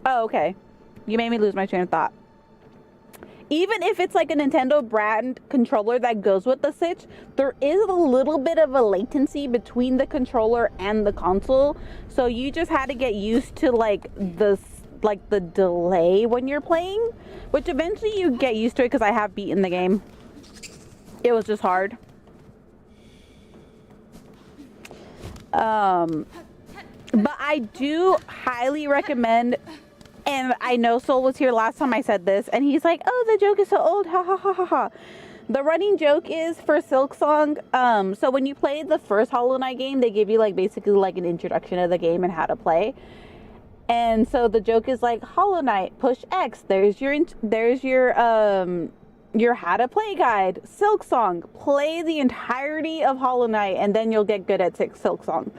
okay. You made me lose my train of thought. Even if it's like a Nintendo brand controller that goes with the Switch, there is a little bit of a latency between the controller and the console. So you just had to get used to like the delay when you're playing, which eventually you get used to it because I have beaten the game. It was just hard. But I do highly recommend, and I know Soul was here last time I said this, and he's like, oh, the joke is so old, ha ha ha ha ha. The running joke is for Silksong, so when you play the first Hollow Knight game, they give you like basically like an introduction of the game and how to play. And so the joke is like, Hollow Knight, push X, there's your how to play guide. Silksong, play the entirety of Hollow Knight and then you'll get good at Silksong.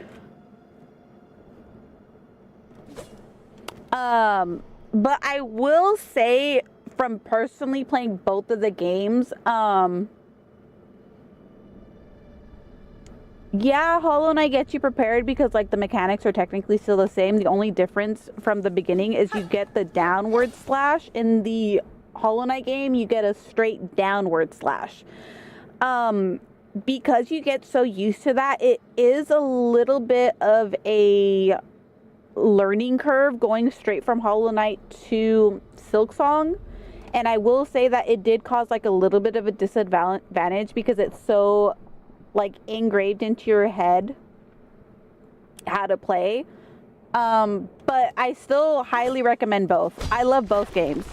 But I will say, from personally playing both of the games, yeah, Hollow Knight gets you prepared because like the mechanics are technically still the same. The only difference from the beginning is you get the downward slash. In the Hollow Knight game, you get a straight downward slash. Because you get so used to that, it is a little bit of a learning curve going straight from Hollow Knight to Silksong. And I will say that it did cause like a little bit of a disadvantage because it's so like engraved into your head how to play. But I still highly recommend both. I love both games.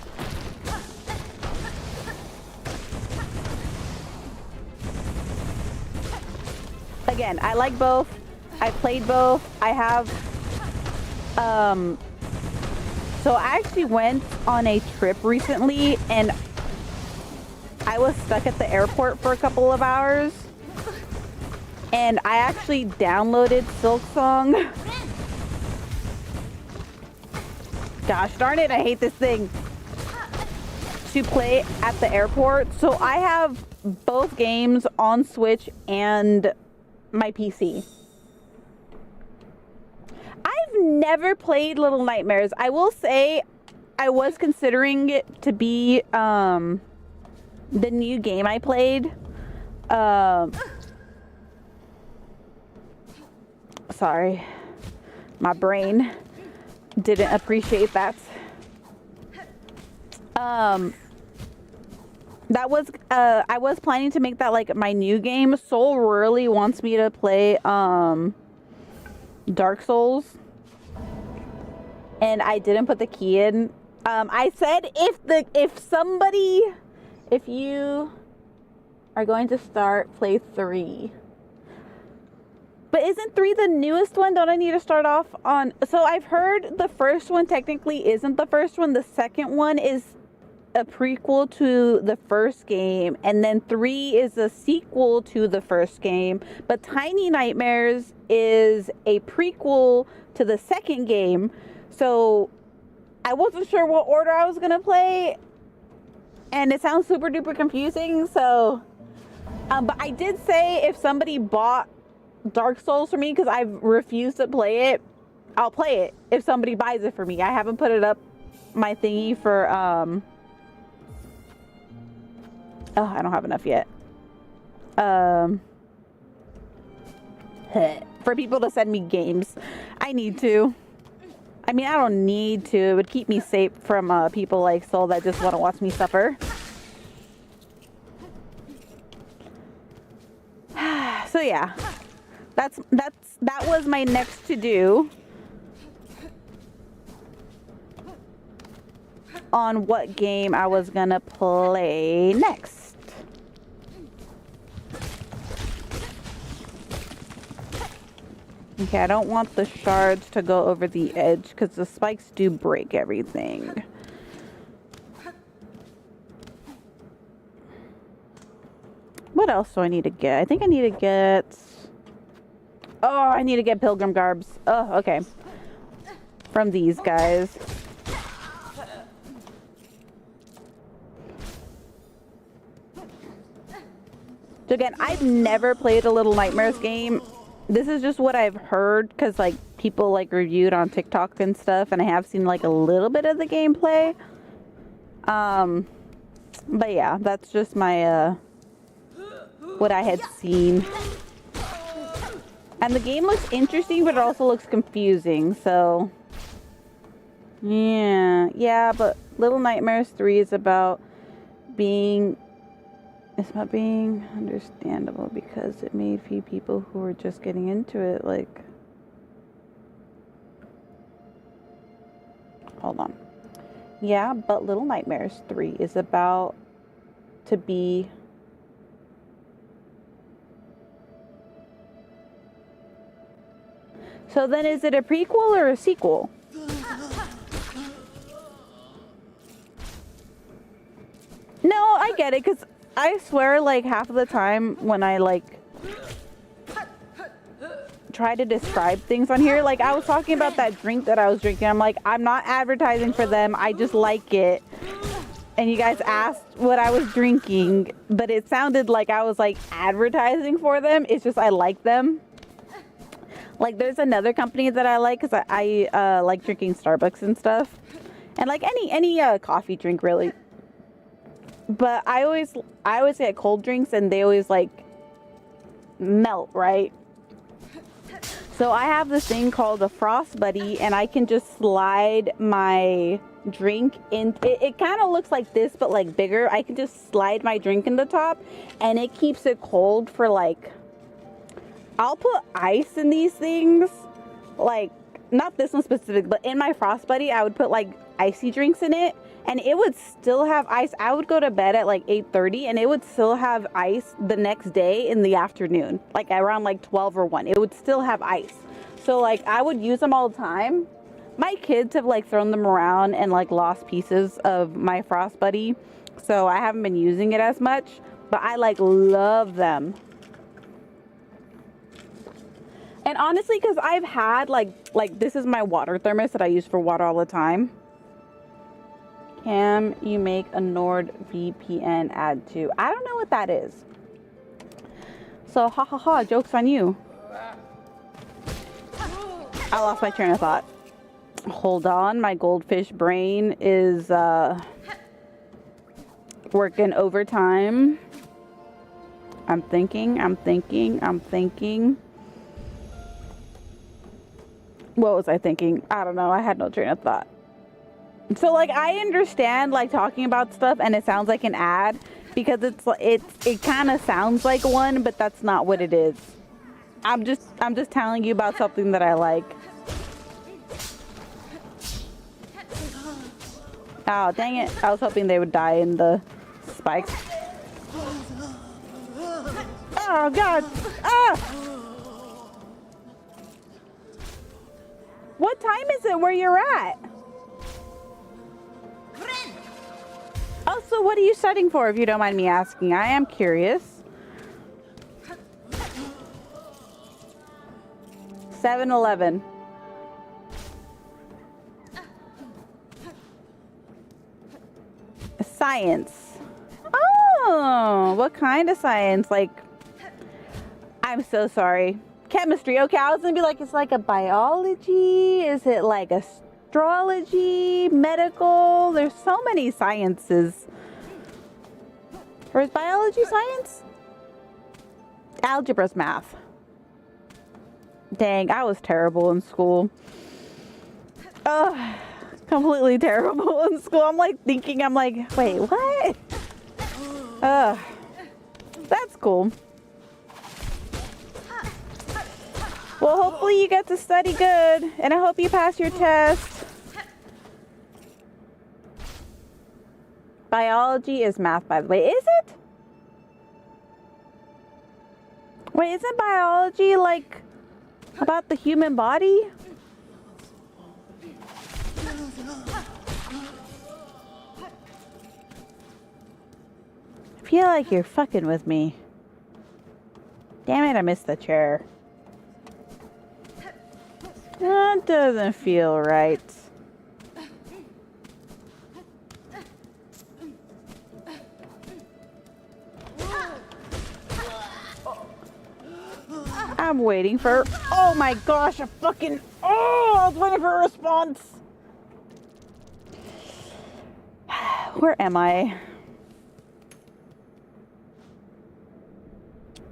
Again, I like both. I played both. I have so I actually went on a trip recently and I was stuck at the airport for a couple of hours. And I actually downloaded Silksong. Gosh darn it, I hate this thing. to play at the airport. So I have both games on Switch and my PC. I've never played Little Nightmares. I will say I was considering it to be the new game I played. Sorry, my brain didn't appreciate that. That was I was planning to make that like my new game. Soul really wants me to play Dark Souls, and I didn't put the key in. I said if you are going to start, play 3. But isn't 3 the newest one? Don't I need to start off on... So I've heard the first one technically isn't the first one. The second one is a prequel to the first game. And then 3 is a sequel to the first game. But Tiny Nightmares is a prequel to the second game. So I wasn't sure what order I was going to play. And it sounds super duper confusing. So... but I did say if somebody bought Dark Souls for me, because I've refused to play it, I'll play it if somebody buys it for me. I haven't put it up my thingy for oh, I don't have enough yet. For people to send me games. I need to. I mean, I don't need to. It would keep me safe from people like Soul that just want to watch me suffer. So yeah. That was my next to do on what game I was gonna play next. Okay, I don't want the shards to go over the edge because the spikes do break everything. What else do I need to get? I think I need to get... Oh, I need to get Pilgrim Garbs. Oh, okay. From these guys. So again, I've never played a Little Nightmares game. This is just what I've heard because like people like reviewed on TikTok and stuff, and I have seen like a little bit of the gameplay. But yeah, that's just my what I had seen. And the game looks interesting, but it also looks confusing, so... Yeah, but Little Nightmares 3 is about being... It's about being understandable because it made few people who were just getting into it, like... Hold on. Yeah, but Little Nightmares 3 is about to be... So then is it a prequel or a sequel? No, I get it, because I swear, like, half of the time when I, like, try to describe things on here, like, I was talking about that drink that I was drinking. I'm like, I'm not advertising for them. I just like it. And you guys asked what I was drinking, but it sounded like I was, like, advertising for them. It's just I like them. Like, there's another company that I like because I like drinking Starbucks and stuff. And, like, any coffee drink, really. But I always get cold drinks, and they always, like, melt, right? So I have this thing called a Frost Buddy, and I can just slide my drink in. It kind of looks like this, but, like, bigger. I can just slide my drink in the top, and it keeps it cold for, like... I'll put ice in these things, like, not this one specific, but in my Frost Buddy, I would put, like, icy drinks in it, and it would still have ice. I would go to bed at, like, 8:30, and it would still have ice the next day in the afternoon, like, around, like, 12 or 1. It would still have ice. So, like, I would use them all the time. My kids have, like, thrown them around and, like, lost pieces of my Frost Buddy, so I haven't been using it as much, but I, like, love them. And honestly, because I've had, like, this is my water thermos that I use for water all the time. Can you make a NordVPN add to? I don't know what that is. So, ha ha ha, joke's on you. I lost my train of thought. Hold on, my goldfish brain is working overtime. I'm thinking. What was I thinking? I don't know. I had no train of thought. So, like, I understand, like, talking about stuff and it sounds like an ad because it kind of sounds like one, but that's not what it is. I'm just telling you about something that I like. Oh, dang it. I was hoping they would die in the spikes. Oh, God. Ah! What time is it where you're at? Oh, so what are you studying for, if you don't mind me asking? I am curious. 7-Eleven. Science. Oh, what kind of science? Like, I'm so sorry. Chemistry. Okay, I was gonna be like, it's like a biology. Is it like astrology, medical? There's so many sciences. Or is biology science? Algebra's math. Dang, I was terrible in school. Ugh. Completely terrible in school. I'm like, wait, what? That's cool. Well, hopefully you get to study good, and I hope you pass your test. Biology is math, by the way. Is it? Wait, isn't biology like about the human body? I feel like you're fucking with me. Damn it, I missed the chair. That doesn't feel right. I'm waiting for... Oh my gosh, I was waiting for a response. Where am I?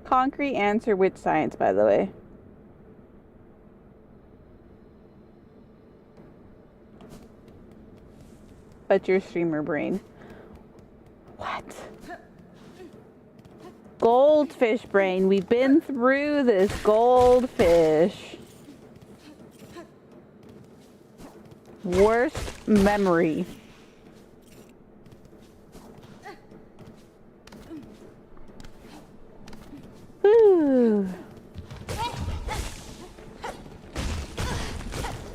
Concrete answer, which science, by the way? But your streamer brain. What? Goldfish brain. We've been through this. Goldfish. Worst memory. Whew.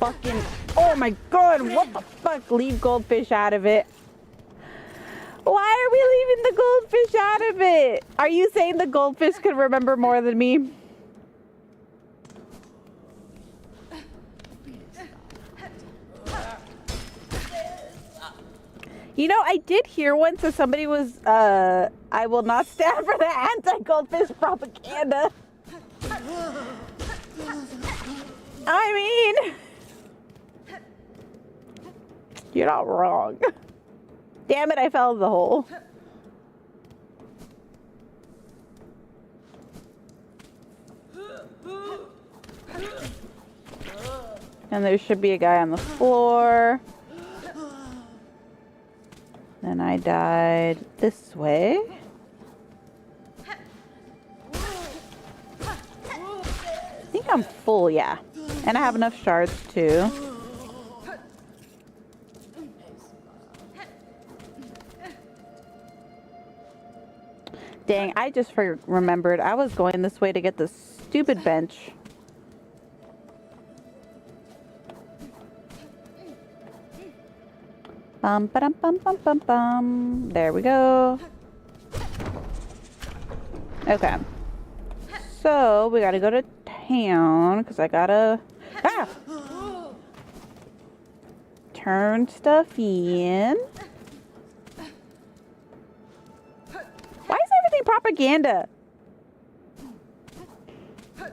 Fucking... Oh my god, what the fuck? Leave goldfish out of it. Why are we leaving the goldfish out of it? Are you saying the goldfish can remember more than me? You know, I did hear once that somebody was, I will not stand for the anti-goldfish propaganda. I mean... You're not wrong. Damn it, I fell in the hole. And there should be a guy on the floor. Then I died this way. I think I'm full, yeah. And I have enough shards too. Dang, I just remembered I was going this way to get this stupid bench. Bum ba dum bum bum bum bum. There we go. Okay. So we gotta go to town because I gotta turn stuff in. propaganda. I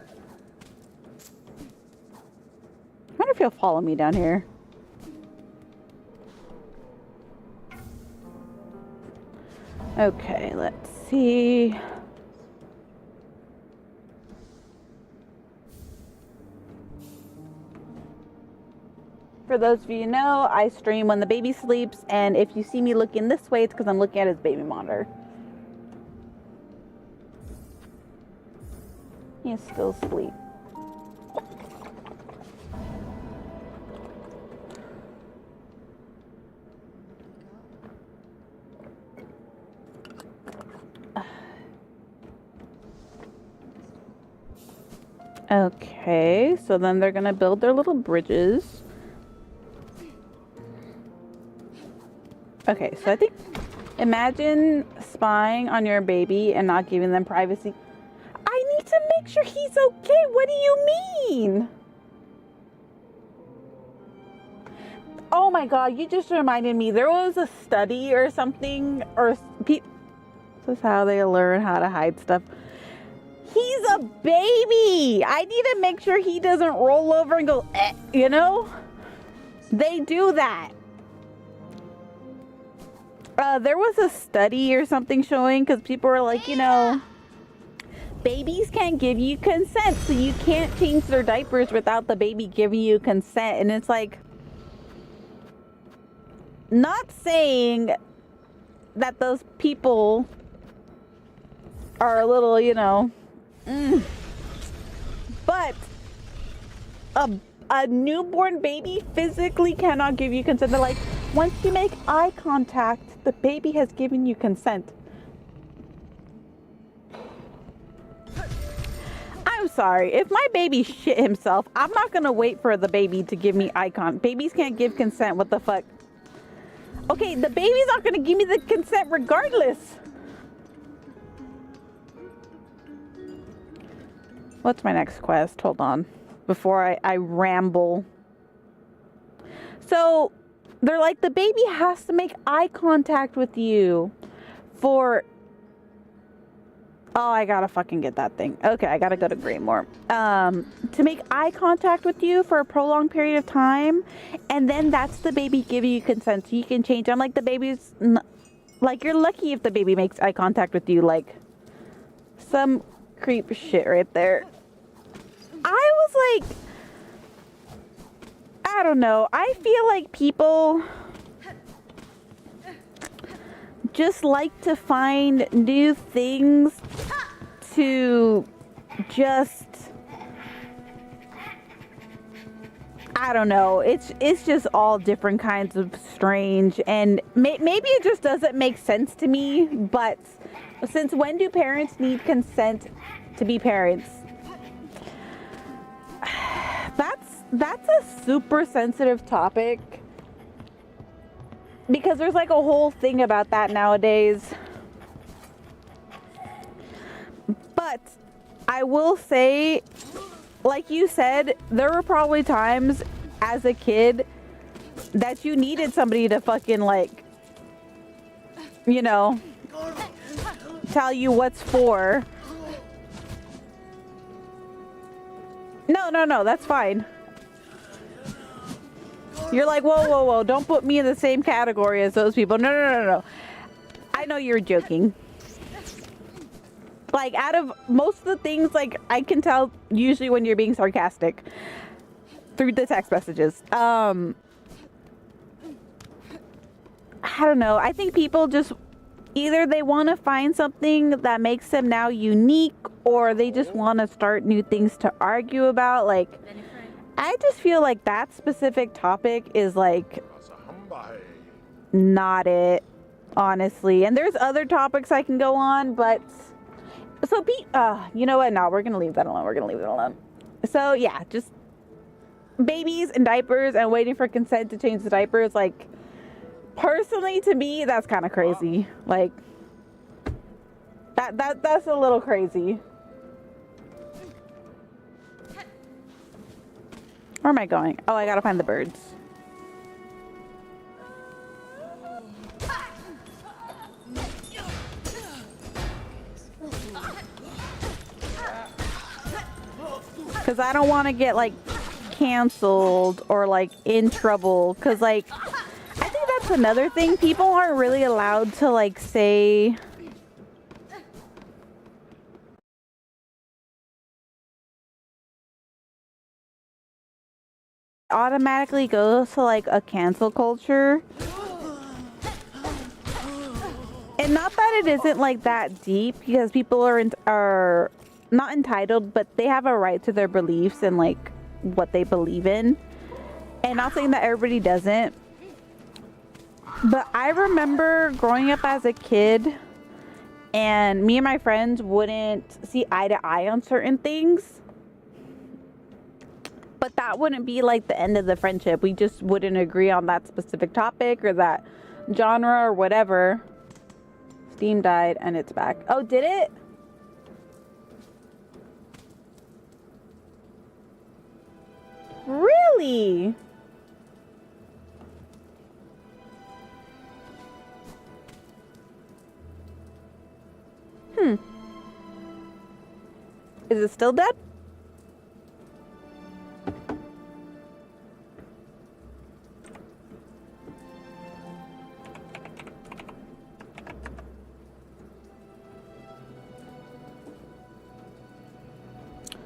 wonder if he'll follow me down here. Okay, let's see. For those of you who know, I stream when the baby sleeps, and if you see me looking this way, it's because I'm looking at his baby monitor. He is still asleep. Okay, so then they're gonna build their little bridges. Okay, so I think, imagine spying on your baby and not giving them privacy. I need to make sure he's okay. What do you mean? Oh my God, you just reminded me. There was a study or something, or this is how they learn how to hide stuff. He's a baby. I need to make sure he doesn't roll over and go, you know? They do that. There was a study or something showing, because people were like, you know, babies can't give you consent, so you can't change their diapers without the baby giving you consent. And it's like, not saying that those people are a little, you know, but a newborn baby physically cannot give you consent. They're like, once you make eye contact, the baby has given you consent. I'm sorry. If my baby shit himself, I'm not gonna wait for the baby to give me eye contact. Babies can't give consent. What the fuck? Okay, the baby's not gonna give me the consent regardless. What's my next quest? Hold on. Before I ramble. So, they're like, the baby has to make eye contact with you for... Oh, I gotta fucking get that thing. Okay, I gotta go to Greymore. To make eye contact with you for a prolonged period of time, and then that's the baby giving you consent, so you can change. I'm like, the baby's... Like, you're lucky if the baby makes eye contact with you. Like, some creep shit right there. I was like... I don't know. I feel like people just like to find new things to just... I don't know. It's just all different kinds of strange, and maybe it just doesn't make sense to me. But since when do parents need consent to be parents? That's a super sensitive topic, because there's like a whole thing about that nowadays. But I will say, like you said, there were probably times as a kid that you needed somebody to fucking, like, you know, tell you what's for. No, that's fine. You're like, whoa, don't put me in the same category as those people. No. I know you're joking. Like, out of most of the things, like, I can tell usually when you're being sarcastic through the text messages. I don't know. I think people just, either they want to find something that makes them now unique, or they just want to start new things to argue about. Like, I just feel like that specific topic is, like, not it, honestly. And there's other topics I can go on, but... So, you know what? No, we're going to leave that alone. So, yeah, just babies and diapers and waiting for consent to change the diapers. Like, personally, to me, that's kind of crazy. Like, that's a little crazy. Where am I going? Oh, I gotta find the birds. I don't want to get like canceled or like in trouble. Because like, I think that's another thing. People aren't really allowed to like say automatically goes to like a cancel culture. And not that it isn't like that deep, because people are not entitled, but they have a right to their beliefs and like what they believe in. And not saying that everybody doesn't. But I remember growing up as a kid, and me and my friends wouldn't see eye to eye on certain things. But that wouldn't be like the end of the friendship. We just wouldn't agree on that specific topic or that genre or whatever. Steam died and it's back. Oh, did it? Really? Is it still dead?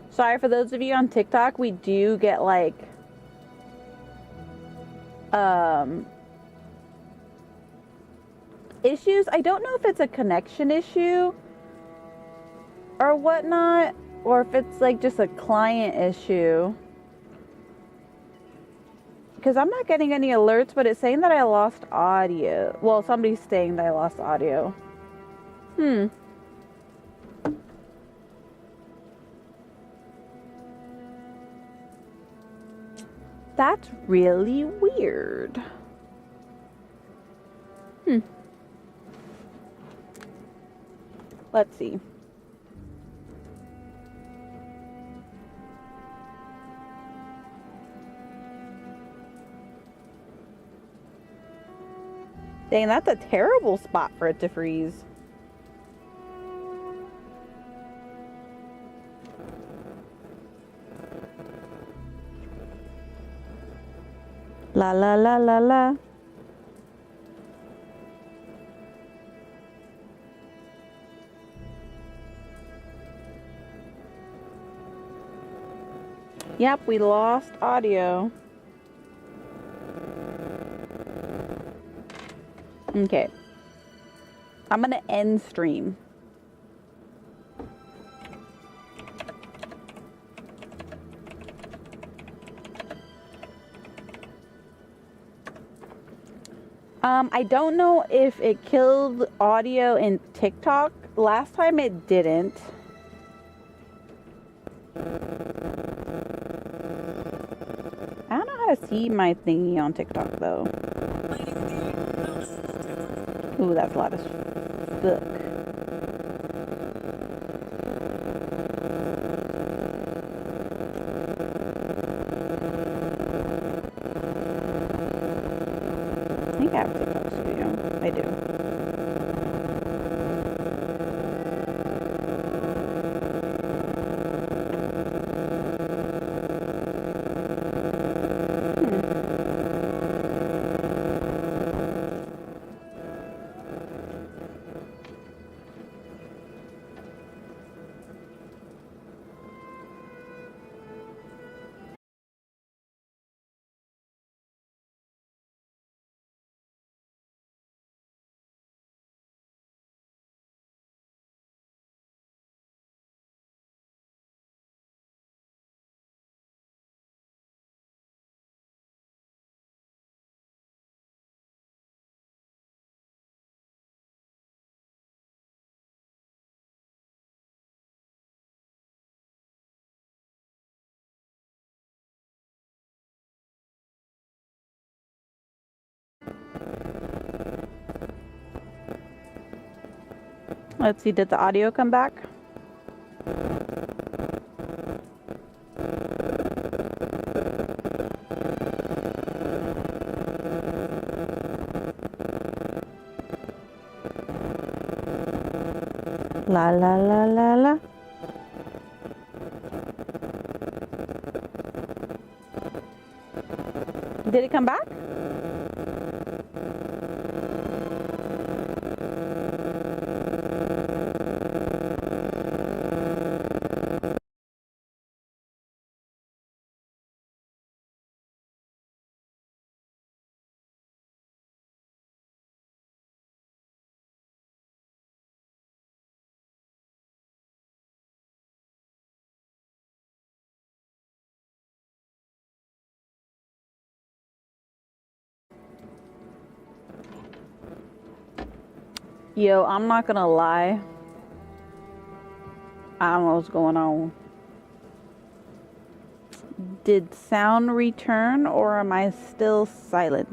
Sorry for those of you on TikTok, we do get like issues. I don't know if it's a connection issue or whatnot, or if it's like just a client issue. Because I'm not getting any alerts, but it's saying that I lost audio. Well, somebody's saying that I lost audio. That's really weird. Let's see. Dang, that's a terrible spot for it to freeze. La la la la la. Yep, we lost audio. Okay. I'm gonna end stream. I don't know if it killed audio in TikTok. Last time it didn't. I don't know how to see my thingy on TikTok though. Ooh, that's loud as fuck. I think I have TikTok Studio. I do. Let's see, did the audio come back? La la la la la. Did it come back? Yo, I'm not gonna lie. I don't know what's going on. Did sound return or am I still silent?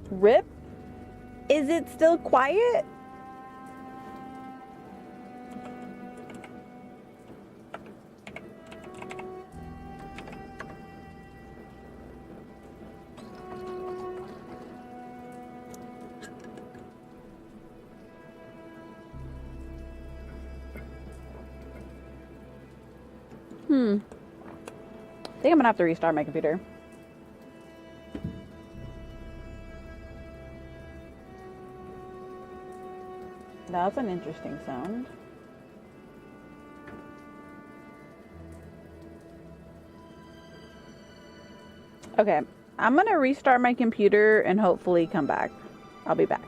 Rip? Is it still quiet? I think I'm gonna have to restart my computer. That's an interesting sound. Okay, I'm gonna restart my computer and hopefully come back. I'll be back.